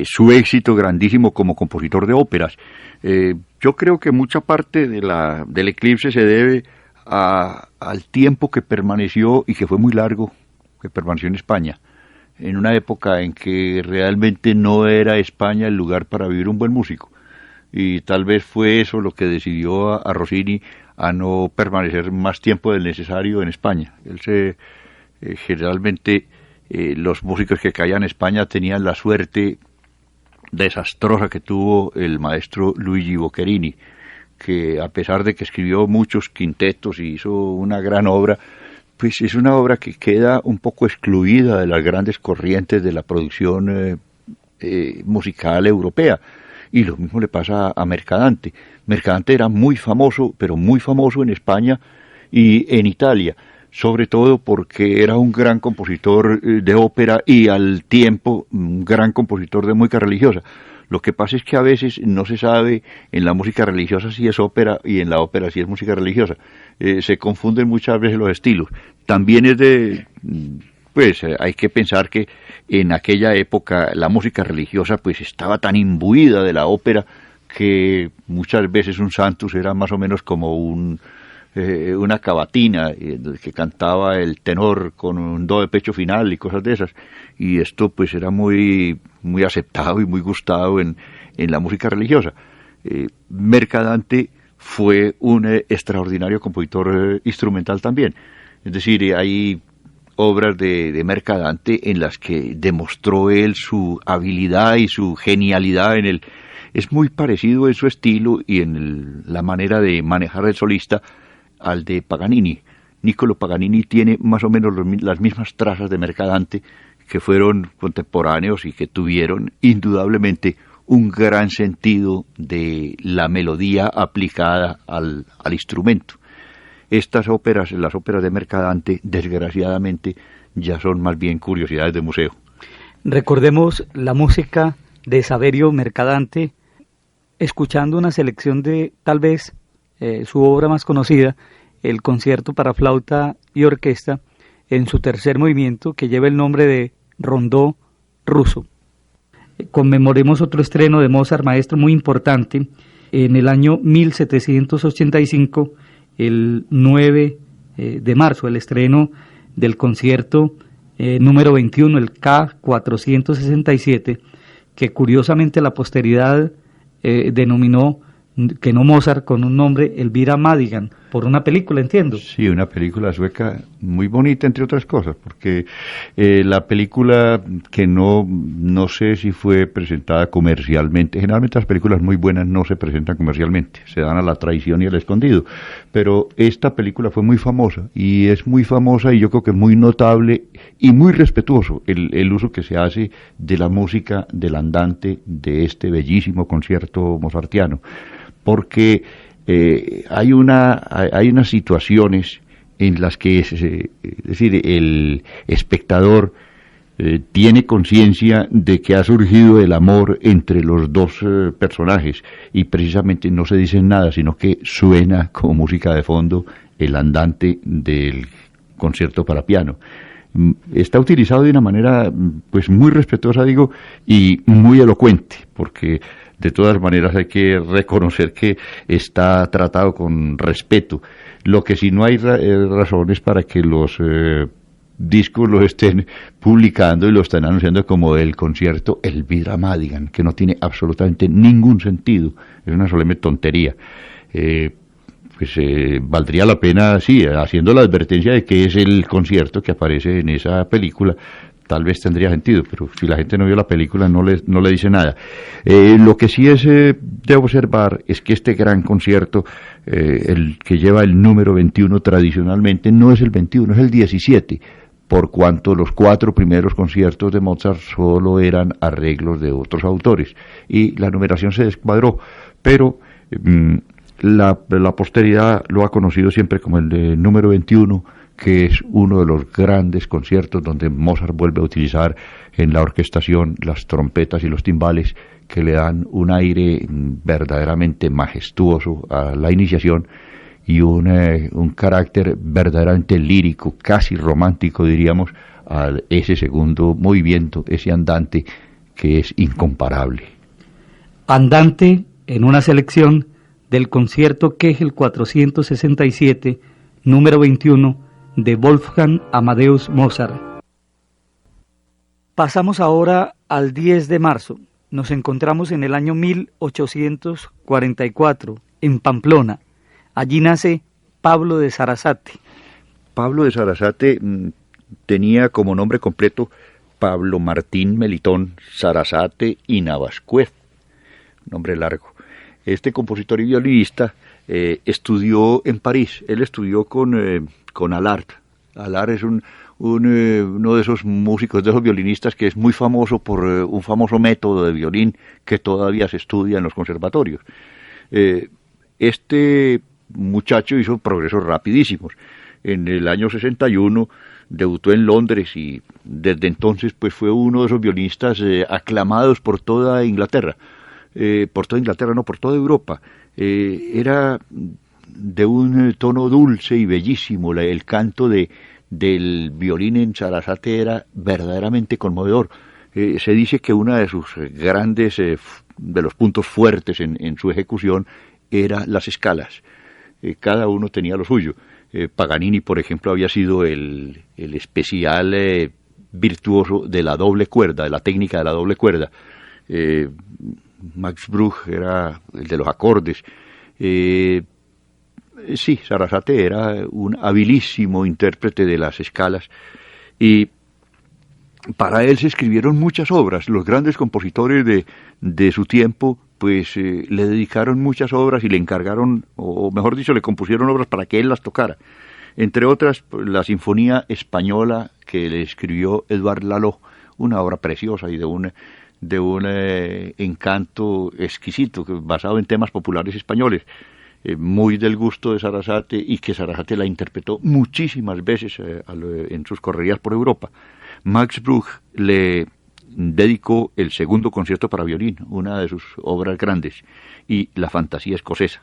su éxito grandísimo como compositor de óperas. Yo creo que mucha parte del eclipse se debe al tiempo que permaneció, y que fue muy largo, que permaneció en España, en una época en que realmente no era España el lugar para vivir un buen músico. Y tal vez fue eso lo que decidió a Rossini a no permanecer más tiempo del necesario en España. Generalmente los músicos que caían en España tenían la suerte desastrosa que tuvo el maestro Luigi Boccherini, que a pesar de que escribió muchos quintetos y hizo una gran obra, pues es una obra que queda un poco excluida de las grandes corrientes de la producción musical europea. Y lo mismo le pasa a Mercadante. Mercadante era muy famoso, pero muy famoso en España y en Italia, sobre todo porque era un gran compositor de ópera y al tiempo un gran compositor de música religiosa. Lo que pasa es que a veces no se sabe en la música religiosa si es ópera y en la ópera si es música religiosa. Se confunden muchas veces los estilos. También hay que pensar que en aquella época la música religiosa pues estaba tan imbuida de la ópera que muchas veces un santus era más o menos como una cavatina que cantaba el tenor con un do de pecho final y cosas de esas, y esto pues era muy aceptado y muy gustado en la música religiosa. Mercadante fue un extraordinario compositor instrumental también, es decir, hay obras de Mercadante en las que demostró él su habilidad y su genialidad es muy parecido en su estilo y en la manera de manejar el solista al de Paganini. Niccolo Paganini tiene más o menos las mismas trazas de Mercadante, que fueron contemporáneos y que tuvieron indudablemente un gran sentido de la melodía aplicada al instrumento. Estas óperas, las óperas de Mercadante, desgraciadamente, ya son más bien curiosidades de museo. Recordemos la música de Saverio Mercadante, escuchando una selección de, tal vez, su obra más conocida, el concierto para flauta y orquesta, en su tercer movimiento, que lleva el nombre de Rondó ruso. Conmemoremos otro estreno de Mozart, maestro, muy importante, en el año 1785, el 9 de marzo, el estreno del concierto número 21, el K467, que curiosamente la posteridad denominó que no Mozart, con un nombre, Elvira Madigan, por una película, entiendo. Sí, una película sueca muy bonita, entre otras cosas, porque la película que no sé si fue presentada comercialmente, generalmente las películas muy buenas no se presentan comercialmente, se dan a la traición y al escondido, pero esta película fue muy famosa, y es muy famosa y yo creo que muy notable y muy respetuoso el uso que se hace de la música del andante de este bellísimo concierto mozartiano, porque hay unas situaciones en las que es decir, el espectador tiene conciencia de que ha surgido el amor entre los dos personajes, y precisamente no se dice nada, sino que suena como música de fondo el andante del concierto para piano. Está utilizado de una manera pues muy respetuosa, digo, y muy elocuente, porque de todas maneras hay que reconocer que está tratado con respeto. Lo que sí no hay razones para que los discos los estén publicando y lo estén anunciando como el concierto Elvira Madigan, que no tiene absolutamente ningún sentido, es una solemne tontería. Valdría la pena, sí, haciendo la advertencia de que es el concierto que aparece en esa película, tal vez tendría sentido, pero si la gente no vio la película no le dice nada. Lo que sí es de observar es que este gran concierto, el que lleva el número 21 tradicionalmente, no es el 21, es el 17, por cuanto los 4 primeros conciertos de Mozart solo eran arreglos de otros autores, y la numeración se descuadró, pero la posteridad lo ha conocido siempre como el de número 21, que es uno de los grandes conciertos donde Mozart vuelve a utilizar en la orquestación las trompetas y los timbales, que le dan un aire verdaderamente majestuoso a la iniciación y un carácter verdaderamente lírico, casi romántico diríamos, a ese segundo movimiento, ese andante que es incomparable. Andante en una selección del concierto Kegel 467, número 21, de Wolfgang Amadeus Mozart. Pasamos ahora al 10 de marzo. Nos encontramos en el año 1844, en Pamplona. Allí nace Pablo de Sarasate. Pablo de Sarasate tenía como nombre completo Pablo Martín Melitón Sarasate y Navascuez, nombre largo. Este compositor y violinista estudió en París. Él estudió con Allard. Allard es uno de esos músicos, de esos violinistas que es muy famoso por un famoso método de violín que todavía se estudia en los conservatorios. Este muchacho hizo progresos rapidísimos. En el año 61 debutó en Londres y desde entonces pues fue uno de esos violinistas aclamados por toda Inglaterra. Por toda Europa. Era de un tono dulce y bellísimo. El canto del violín en Sarasate era verdaderamente conmovedor. Se dice que una de sus grandes, de los puntos fuertes en su ejecución, era las escalas. Cada uno tenía lo suyo. Paganini, por ejemplo, había sido el especial virtuoso de la doble cuerda, de la técnica de la doble cuerda. Max Bruch era el de los acordes. Sí, Sarasate era un habilísimo intérprete de las escalas, y para él se escribieron muchas obras. Los grandes compositores de su tiempo pues le dedicaron muchas obras y le encargaron, o mejor dicho, le compusieron obras para que él las tocara. Entre otras, la Sinfonía Española que le escribió Edouard Lalo, una obra preciosa y de un encanto exquisito, basado en temas populares españoles. muy del gusto de Sarasate y que Sarasate la interpretó muchísimas veces en sus correrías por Europa. Max Bruch le dedicó el segundo concierto para violín, una de sus obras grandes, y la fantasía escocesa.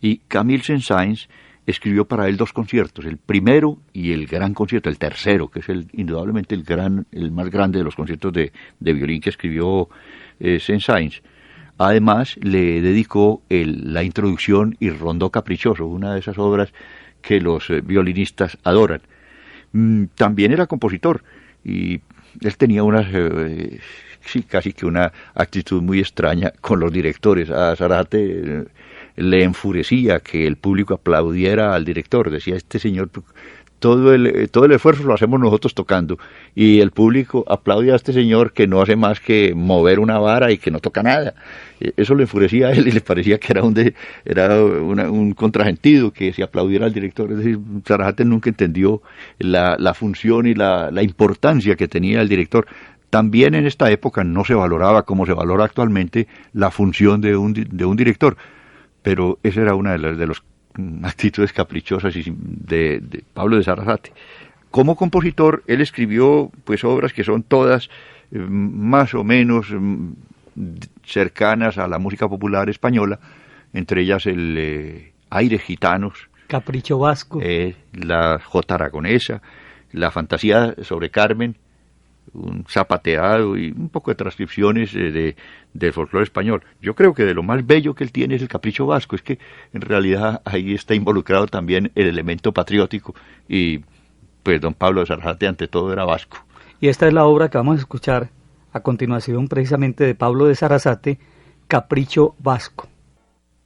Y Camille Saint-Saëns escribió para él 2 conciertos, el primero y el gran concierto, el tercero, que es indudablemente el más grande de los conciertos de violín que escribió Saint-Saëns. Además, le dedicó la introducción y Rondó Caprichoso, una de esas obras que los violinistas adoran. También era compositor y él tenía casi que una actitud muy extraña con los directores. A Sarasate le enfurecía que el público aplaudiera al director. Decía, este señor, todo el esfuerzo lo hacemos nosotros tocando y el público aplaude a este señor que no hace más que mover una vara y que no toca nada. Eso le enfurecía a él y le parecía que era un contrasentido que se aplaudiera al director. Es decir, Sarasate nunca entendió la función y la importancia que tenía el director. También en esta época no se valoraba como se valora actualmente la función de un director, pero esa era una de las actitudes caprichosas de Pablo de Sarasate. Como compositor, él escribió pues obras que son todas más o menos cercanas a la música popular española, entre ellas el Aires Gitanos, Capricho Vasco, la Jota Aragonesa, la Fantasía sobre Carmen, un zapateado y un poco de transcripciones del folclore español. Yo creo que de lo más bello que él tiene es el Capricho Vasco, es que en realidad ahí está involucrado también el elemento patriótico y pues don Pablo de Sarasate ante todo era vasco. Y esta es la obra que vamos a escuchar a continuación precisamente de Pablo de Sarasate, Capricho Vasco.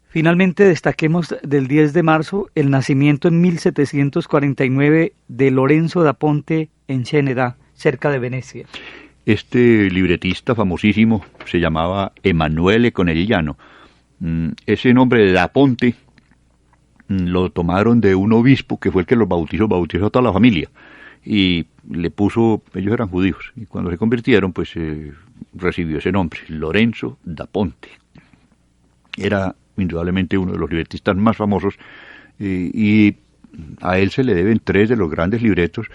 Finalmente destaquemos del 10 de marzo el nacimiento en 1749 de Lorenzo da Ponte en Céneda, cerca de Venecia. Este libretista famosísimo se llamaba Emanuele Conegliano. Ese nombre de da Ponte lo tomaron de un obispo que fue el que los bautizó a toda la familia y le puso, ellos eran judíos y cuando se convirtieron pues recibió ese nombre, Lorenzo da Ponte. Era indudablemente uno de los libretistas más famosos y a él se le deben 3 de los grandes libretos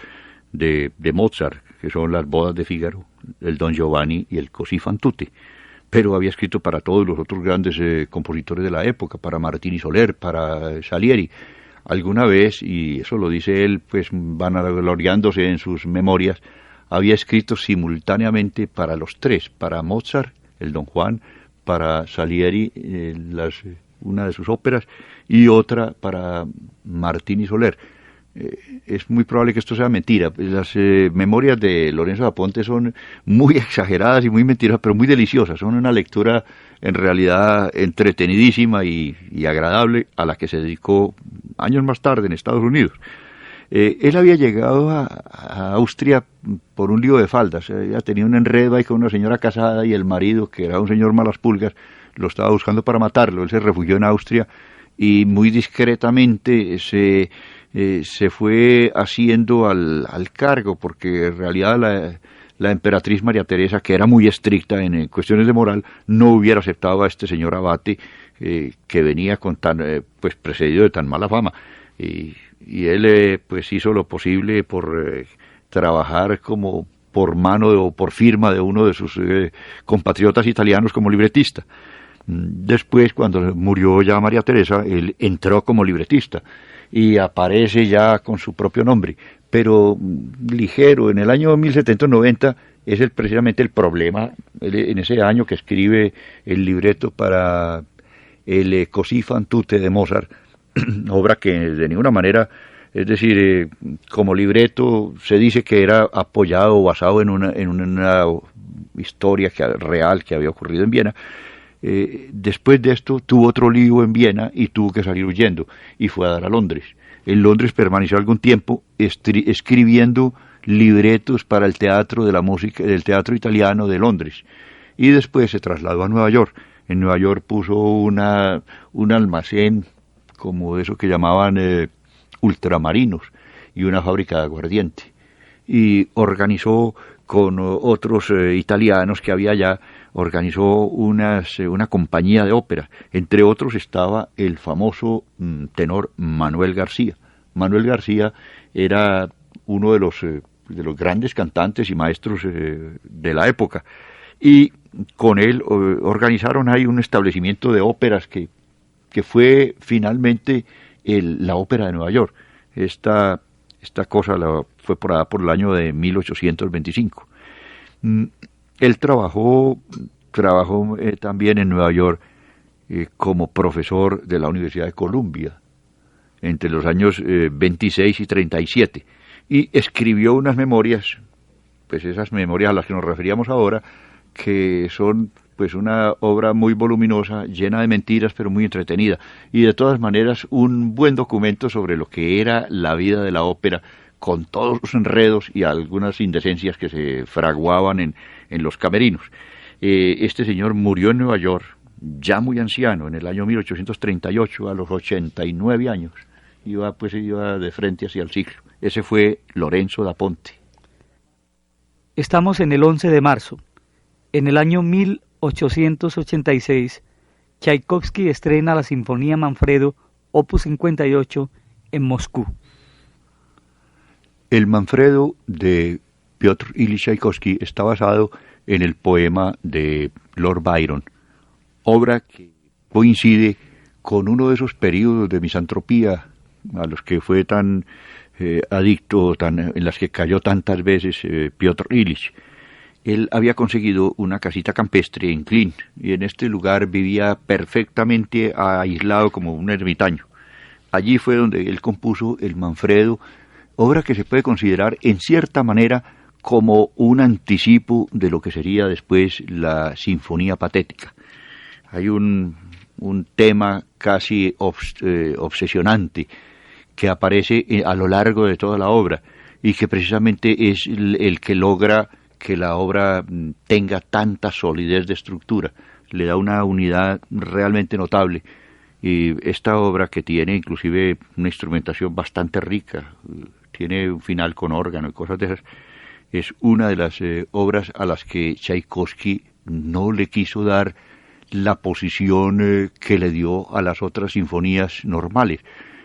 de Mozart, que son las Bodas de Fígaro, el Don Giovanni y el Così fan tutte. Pero había escrito para todos los otros grandes compositores de la época, para Martini Soler, para Salieri. Alguna vez, y eso lo dice él, pues vanagloriándose en sus memorias, había escrito simultáneamente para los 3, para Mozart, el Don Juan, para Salieri, una de sus óperas, y otra para Martini Soler. Es muy probable que esto sea mentira. Las memorias de Lorenzo da Ponte son muy exageradas y muy mentirosas, pero muy deliciosas. Son una lectura en realidad entretenidísima y agradable a la que se dedicó años más tarde en Estados Unidos. Él había llegado a Austria por un lío de faldas. Había tenido un enredo ahí con una señora casada y el marido, que era un señor malas pulgas, lo estaba buscando para matarlo. Él se refugió en Austria y muy discretamente se fue haciendo al cargo, porque en realidad la emperatriz María Teresa, que era muy estricta en cuestiones de moral, no hubiera aceptado a este señor abate que venía con pues precedido de tan mala fama. Y él pues hizo lo posible por trabajar como por mano o por firma de uno de sus compatriotas italianos como libretista. Después, cuando murió ya María Teresa, él entró como libretista y aparece ya con su propio nombre, pero ligero. En el año 1790 es precisamente el problema, en ese año que escribe el libreto para el Così fan tutte de Mozart, obra que de ninguna manera, es decir, como libreto se dice que era apoyado o basado en una historia real que había ocurrido en Viena. Después de esto tuvo otro lío en Viena y tuvo que salir huyendo y fue a dar a Londres. En Londres permaneció algún tiempo escribiendo libretos para el teatro de la música del teatro italiano de Londres y después se trasladó a Nueva York. En Nueva York puso un almacén como eso que llamaban ultramarinos y una fábrica de aguardiente y organizó con otros italianos que había allá organizó una compañía de ópera. Entre otros estaba el famoso tenor Manuel García. Manuel García era uno de los grandes cantantes y maestros de la época, y con él organizaron ahí un establecimiento de óperas que fue finalmente la Ópera de Nueva York. Esta cosa fue por allá por el año de 1825. Él trabajó también en Nueva York como profesor de la Universidad de Columbia entre los años 26 y 37, y escribió unas memorias, pues esas memorias a las que nos referíamos ahora, que son pues una obra muy voluminosa, llena de mentiras, pero muy entretenida, y de todas maneras un buen documento sobre lo que era la vida de la ópera, con todos los enredos y algunas indecencias que se fraguaban en los camerinos. Este señor murió en Nueva York, ya muy anciano, en el año 1838, a los 89 años. Iba de frente hacia el siglo. Ese fue Lorenzo da Ponte. Estamos en el 11 de marzo. En el año 1886, Tchaikovsky estrena la Sinfonía Manfredo, opus 58, en Moscú. El Manfredo de Piotr Ilyich Tchaikovsky está basado en el poema de Lord Byron, obra que coincide con uno de esos periodos de misantropía a los que fue tan adicto, en las que cayó tantas veces Piotr Ilyich. Él había conseguido una casita campestre en Klin, y en este lugar vivía perfectamente aislado como un ermitaño. Allí fue donde él compuso el Manfredo, obra que se puede considerar en cierta manera como un anticipo de lo que sería después la Sinfonía Patética. Hay un tema casi obsesionante que aparece a lo largo de toda la obra, y que precisamente es el que logra que la obra tenga tanta solidez de estructura, le da una unidad realmente notable. Y esta obra, que tiene inclusive una instrumentación bastante rica, tiene un final con órgano y cosas de esas, es una de las obras a las que Tchaikovsky no le quiso dar la posición que le dio a las otras sinfonías normales.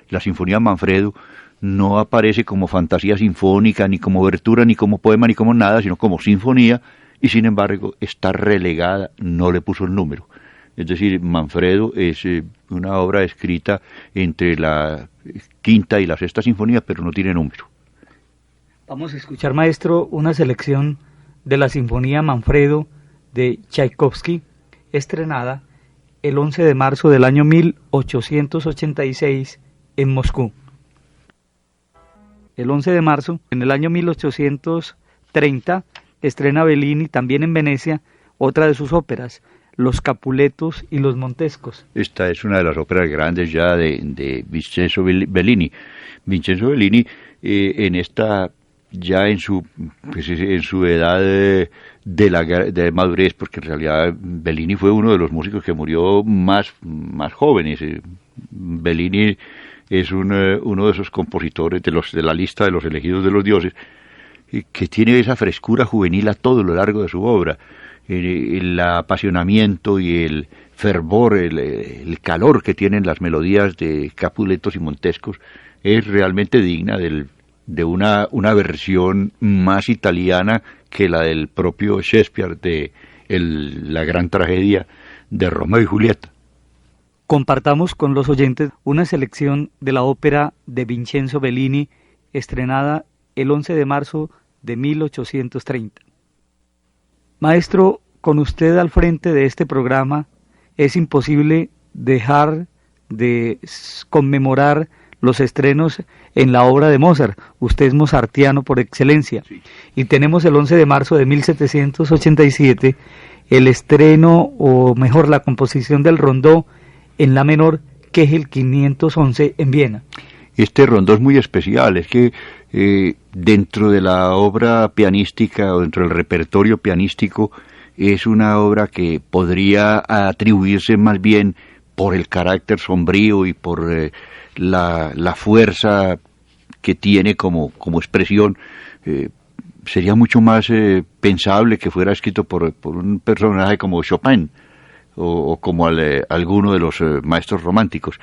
La Sinfonía Manfredo no aparece como fantasía sinfónica, ni como obertura, ni como poema, ni como nada, sino como sinfonía, y sin embargo está relegada, no le puso el número. Es decir, Manfredo es una obra escrita entre la quinta y la sexta sinfonía, pero no tiene número. Vamos a escuchar, maestro, una selección de la Sinfonía Manfredo de Tchaikovsky, estrenada el 11 de marzo del año 1886 en Moscú. El 11 de marzo, en el año 1830, estrena Bellini, también en Venecia, otra de sus óperas, Los Capuletos y los Montescos. Esta es una de las óperas grandes ya de Vincenzo Bellini. Vincenzo Bellini, ya en su edad de madurez, porque en realidad Bellini fue uno de los músicos que murió más jóvenes. Bellini es uno de esos compositores de la lista de los elegidos de los dioses, que tiene esa frescura juvenil a todo lo largo de su obra. El apasionamiento y el fervor, el calor que tienen las melodías de Capuletos y Montescos es realmente digna de una versión más italiana que la del propio Shakespeare de la gran tragedia de Romeo y Julieta. Compartamos con los oyentes una selección de la ópera de Vincenzo Bellini, estrenada el 11 de marzo de 1830. Maestro, con usted al frente de este programa, es imposible dejar de conmemorar los estrenos en la obra de Mozart. Usted es mozartiano por excelencia. Sí. Y tenemos el 11 de marzo de 1787 el estreno, o mejor, la composición del rondó en la menor, que es el 511 en Viena. Este rondó es muy especial, es que dentro de la obra pianística o dentro del repertorio pianístico es una obra que podría atribuirse más bien por el carácter sombrío y por la fuerza que tiene como expresión, sería mucho más pensable que fuera escrito por un personaje como Chopin o como alguno de los maestros románticos.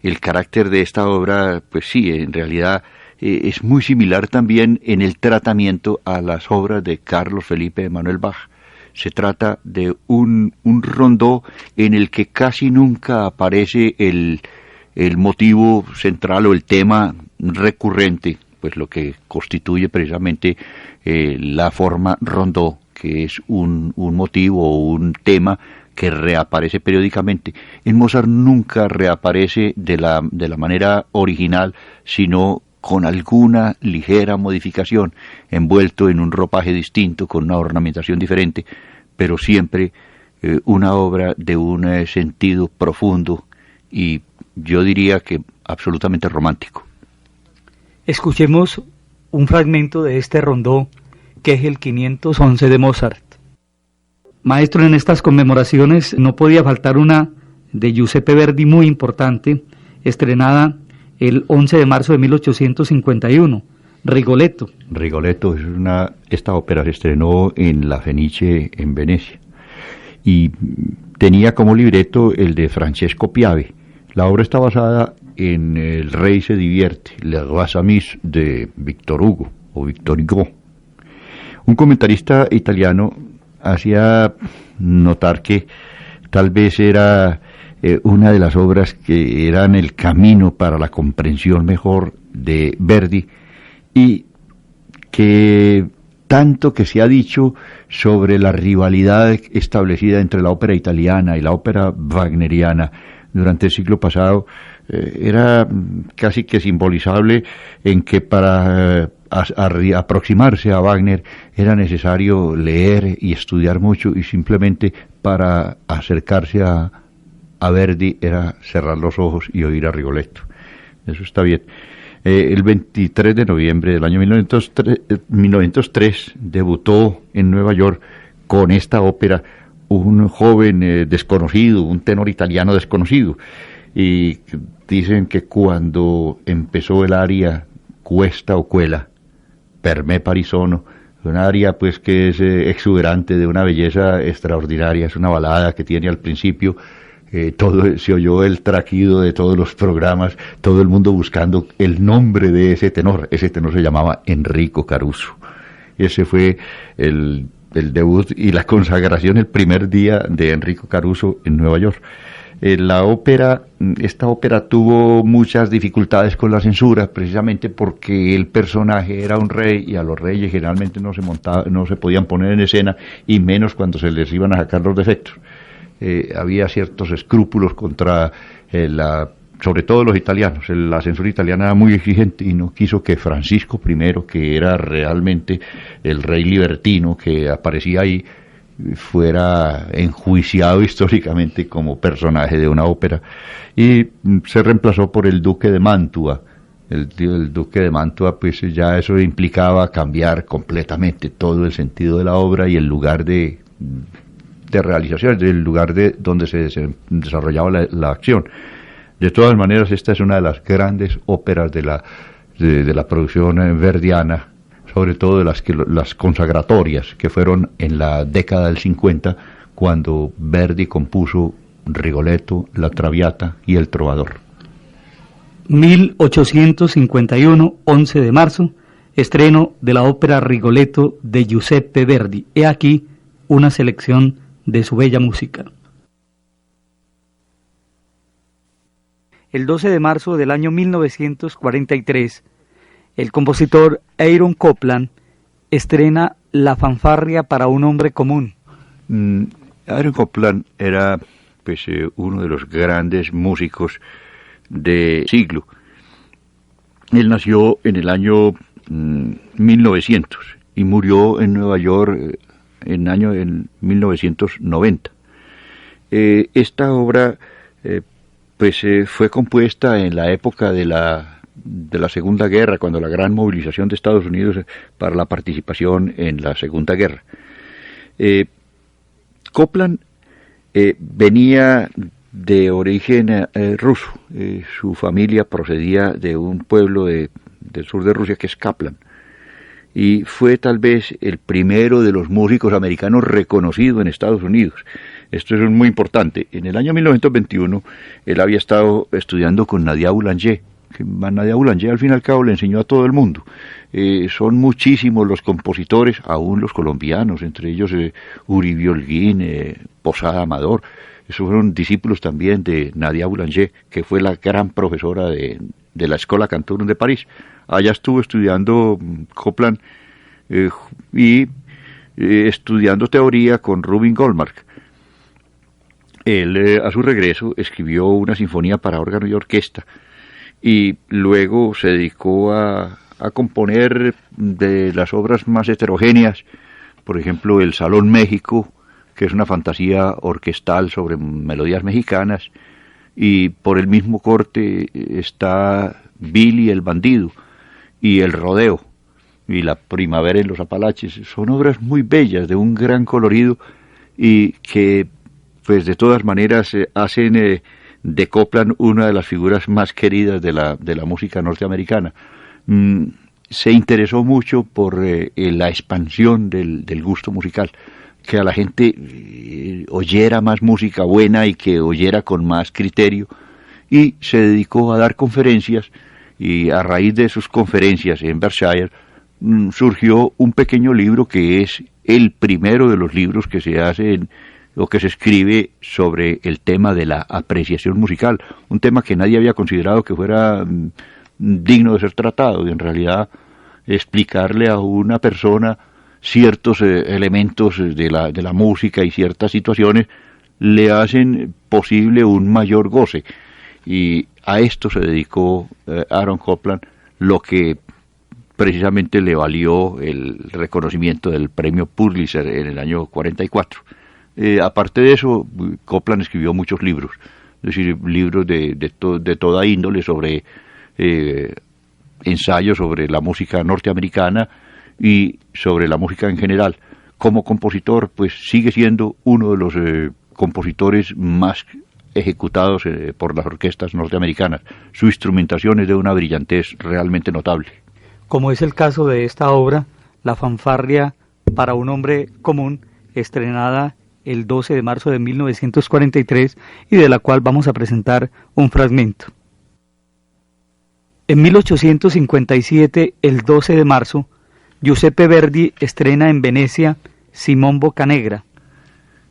El carácter de esta obra, pues sí, en realidad es muy similar también en el tratamiento a las obras de Carlos Felipe Emanuel Bach. Se trata de un rondó en el que casi nunca aparece el motivo central o el tema recurrente, pues lo que constituye precisamente la forma rondó, que es un motivo o un tema que reaparece periódicamente. En Mozart nunca reaparece de la manera original, sino con alguna ligera modificación, envuelto en un ropaje distinto, con una ornamentación diferente, pero siempre una obra de un sentido profundo y yo diría que absolutamente romántico. Escuchemos un fragmento de este rondó, que es el 511 de Mozart. Maestro, en estas conmemoraciones no podía faltar una de Giuseppe Verdi muy importante, estrenada el 11 de marzo de 1851, Rigoletto. Rigoletto esta ópera se estrenó en la Fenice en Venecia y tenía como libreto el de Francesco Piave. La obra está basada en El Rey se divierte, Le Roi s'amuse de Victor Hugo o Victor Hugo. Un comentarista italiano hacía notar que tal vez era una de las obras que eran el camino para la comprensión mejor de Verdi y que tanto que se ha dicho sobre la rivalidad establecida entre la ópera italiana y la ópera wagneriana durante el siglo pasado era casi que simbolizable en que para aproximarse a Wagner era necesario leer y estudiar mucho y simplemente para acercarse a Verdi era cerrar los ojos y oír a Rigoletto. Eso está bien. El 23 de noviembre del año 1903 debutó en Nueva York con esta ópera un joven desconocido, un tenor italiano desconocido, y dicen que cuando empezó el aria Cuesta o Cuela, per me Parisono, un aria pues que es exuberante, de una belleza extraordinaria, es una balada que tiene al principio se oyó el traquido de todos los programas, todo el mundo buscando el nombre de ese tenor se llamaba Enrico Caruso. Ese fue el debut y la consagración el primer día de Enrico Caruso en Nueva York. Esta ópera tuvo muchas dificultades con la censura, precisamente porque el personaje era un rey y a los reyes generalmente no se podían poner en escena, y menos cuando se les iban a sacar los defectos. Había ciertos escrúpulos contra sobre todo los italianos. La censura italiana era muy exigente y no quiso que Francisco I, que era realmente el rey libertino que aparecía ahí, fuera enjuiciado históricamente como personaje de una ópera, y se reemplazó por el duque de Mantua. El duque de Mantua, pues ya eso implicaba cambiar completamente todo el sentido de la obra y el lugar de realización, del lugar de donde se desarrollaba la acción. De todas maneras, esta es una de las grandes óperas de la producción verdiana, sobre todo de las consagratorias, que fueron en la década del 50, cuando Verdi compuso Rigoletto, La Traviata y El Trovador. 1851, 11 de marzo, estreno de la ópera Rigoletto de Giuseppe Verdi. He aquí una selección de su bella música. El 12 de marzo del año 1943, el compositor Aaron Copland estrena La fanfarria para un hombre común. Aaron Copland era pues uno de los grandes músicos del siglo. Él nació en el año 1900 y murió en Nueva York en 1990. Esta obra fue compuesta en la época de la Segunda Guerra, cuando la gran movilización de Estados Unidos para la participación en la Segunda Guerra. Copland venía de origen ruso. Su familia procedía de un pueblo del sur de Rusia que es Kaplan. y fue tal vez el primero de los músicos americanos reconocido en Estados Unidos. Esto es muy importante. En el año 1921 él había estado estudiando con Nadia Boulanger, que Nadia Boulanger al fin y al cabo le enseñó a todo el mundo. Son muchísimos los compositores, aún los colombianos, entre ellos Uribe Holguín, Posada Amador. Esos fueron discípulos también de Nadia Boulanger, que fue la gran profesora de la Escola Cantorum de París. Allá estuvo estudiando Copland y estudiando teoría con Rubin Goldmark. Él, a su regreso, escribió una sinfonía para órgano y orquesta, y luego se dedicó a componer de las obras más heterogéneas, por ejemplo, el Salón México, que es una fantasía orquestal sobre melodías mexicanas, y por el mismo corte está Billy el Bandido, y El Rodeo, y La Primavera en los Apalaches. Son obras muy bellas, de un gran colorido, y que pues de todas maneras hacen de Copland una de las figuras más queridas de la música norteamericana. Se interesó mucho por la expansión del gusto musical, que a la gente oyera más música buena y que oyera con más criterio, y se dedicó a dar conferencias, y a raíz de sus conferencias en Berkshire surgió un pequeño libro que es el primero de los libros que se hacen o que se escribe sobre el tema de la apreciación musical, un tema que nadie había considerado que fuera digno de ser tratado, y en realidad explicarle a una persona ciertos elementos de la música y ciertas situaciones le hacen posible un mayor goce, y a esto se dedicó Aaron Copland, lo que precisamente le valió el reconocimiento del premio Pulitzer en el año 44. Aparte de eso, Copland escribió muchos libros, es decir, libros de toda índole, sobre ensayos sobre la música norteamericana y sobre la música en general. Como compositor, pues sigue siendo uno de los compositores más ejecutados por las orquestas norteamericanas. Su instrumentación es de una brillantez realmente notable. Como es el caso de esta obra, La fanfarria para un hombre común, estrenada el 12 de marzo de 1943 y de la cual vamos a presentar un fragmento. En 1857, el 12 de marzo, Giuseppe Verdi estrena en Venecia Simón Boccanegra.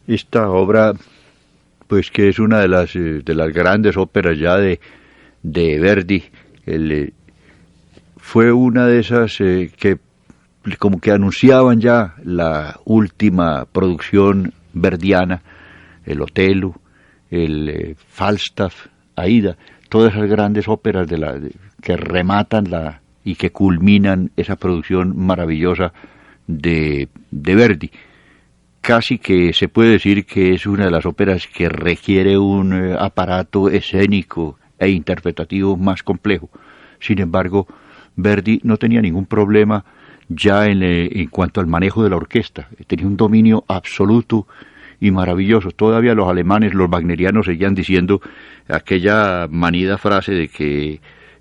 Esta obra, pues que es una de las grandes óperas ya de Verdi, fue una de esas que como que anunciaban ya la última producción verdiana, el Otelo, el Falstaff, Aida, todas esas grandes óperas que rematan y que culminan esa producción maravillosa de Verdi. Casi que se puede decir que es una de las óperas que requiere un aparato escénico e interpretativo más complejo. Sin embargo, Verdi no tenía ningún problema ya en cuanto al manejo de la orquesta. Tenía un dominio absoluto y maravilloso. Todavía los alemanes, los wagnerianos, seguían diciendo aquella manida frase de que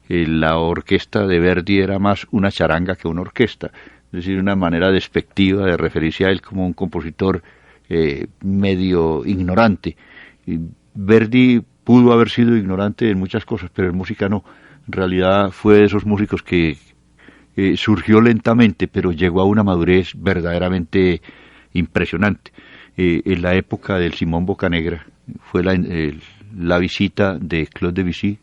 la orquesta de Verdi era más una charanga que una orquesta, es decir, una manera despectiva de referirse a él como un compositor medio ignorante. Verdi pudo haber sido ignorante en muchas cosas, pero en música no. En realidad fue de esos músicos que surgió lentamente, pero llegó a una madurez verdaderamente impresionante. En la época del Simón Boccanegra fue la visita de Claude Debussy.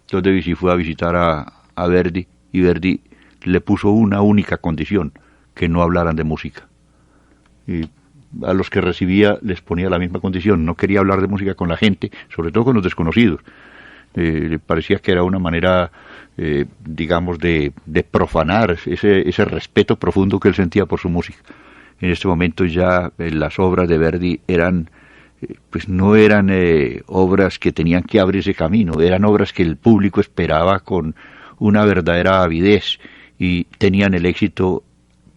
Claude Debussy fue a visitar a Verdi, y Verdi le puso una única condición: que no hablaran de música. Y a los que recibía les ponía la misma condición: no quería hablar de música con la gente, sobre todo con los desconocidos. Le parecía que era una manera, digamos, de profanar ese respeto profundo que él sentía por su música. En este momento ya las obras de Verdi pues no eran obras que tenían que abrirse camino, eran obras que el público esperaba con una verdadera avidez, y tenían el éxito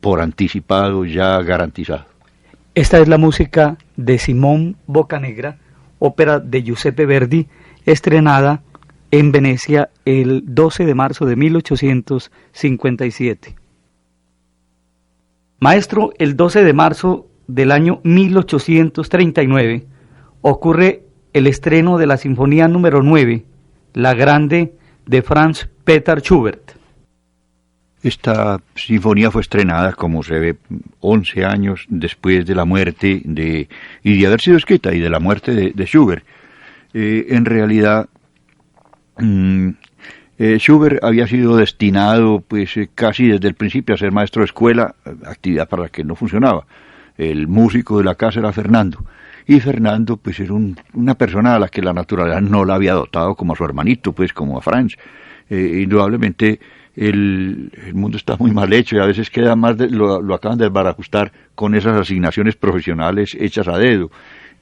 por anticipado ya garantizado. Esta es la música de Simón Boccanegra, ópera de Giuseppe Verdi, estrenada en Venecia el 12 de marzo de 1857. Maestro, el 12 de marzo del año 1839 ocurre el estreno de la Sinfonía número 9, La Grande, de Franz Peter Schubert. Esta sinfonía fue estrenada, como se ve, 11 años después de la muerte y de haber sido escrita y de la muerte de Schubert. En realidad, Schubert había sido destinado pues casi desde el principio a ser maestro de escuela, actividad para la que no funcionaba. El músico de la casa era Fernando, y Fernando pues era una persona a la que la naturaleza no la había dotado como a su hermanito, pues como a Franz. Indudablemente el mundo está muy mal hecho y a veces queda más lo acaban de desbarajustar con esas asignaciones profesionales hechas a dedo.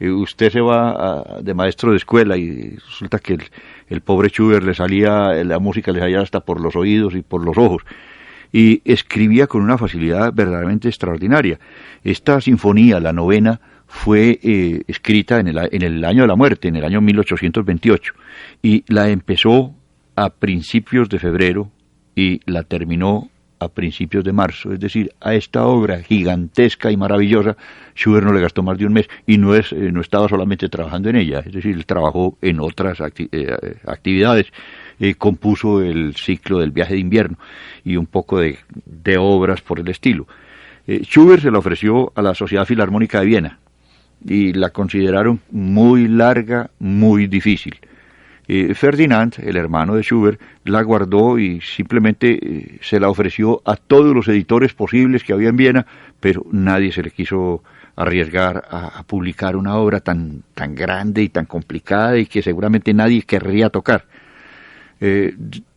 Usted se va de maestro de escuela y resulta que el pobre Schubert la música le salía hasta por los oídos y por los ojos, y escribía con una facilidad verdaderamente extraordinaria. Esta sinfonía, la novena, fue escrita en el año de la muerte, en el año 1828, y la empezó a principios de febrero y la terminó a principios de marzo. Es decir, a esta obra gigantesca y maravillosa Schubert no le gastó más de un mes, y no estaba solamente trabajando en ella, es decir, él trabajó en otras actividades. Compuso el ciclo del viaje de invierno y un poco de obras por el estilo. Schubert se la ofreció a la Sociedad Filarmónica de Viena y la consideraron muy larga, muy difícil. Ferdinand, el hermano de Schubert, la guardó y simplemente se la ofreció a todos los editores posibles que había en Viena, pero nadie se le quiso arriesgar a publicar una obra tan grande y tan complicada y que seguramente nadie querría tocar.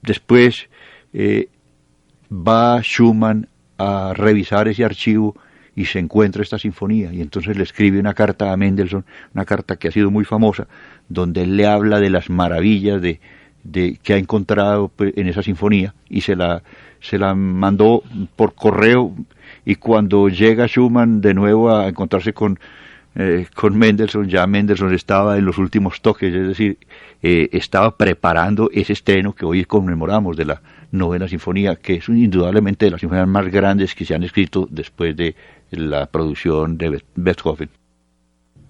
Después va Schumann a revisar ese archivo y se encuentra esta sinfonía, y entonces le escribe una carta a Mendelssohn, una carta que ha sido muy famosa, donde él le habla de las maravillas que ha encontrado en esa sinfonía, y se la mandó por correo, y cuando llega Schumann de nuevo a encontrarse con Mendelssohn, ya Mendelssohn estaba en los últimos toques, es decir, estaba preparando ese estreno que hoy conmemoramos de la novena sinfonía, que es indudablemente de las sinfonías más grandes que se han escrito después de la producción de Beethoven.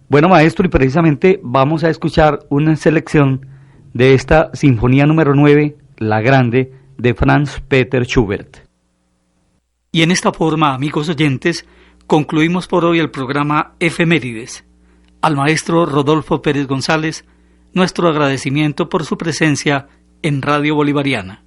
Bueno, maestro, y precisamente vamos a escuchar una selección de esta Sinfonía número 9, La Grande, de Franz Peter Schubert. Y en esta forma, amigos oyentes, concluimos por hoy el programa Efemérides. Al maestro Rodolfo Pérez González, nuestro agradecimiento por su presencia en Radio Bolivariana.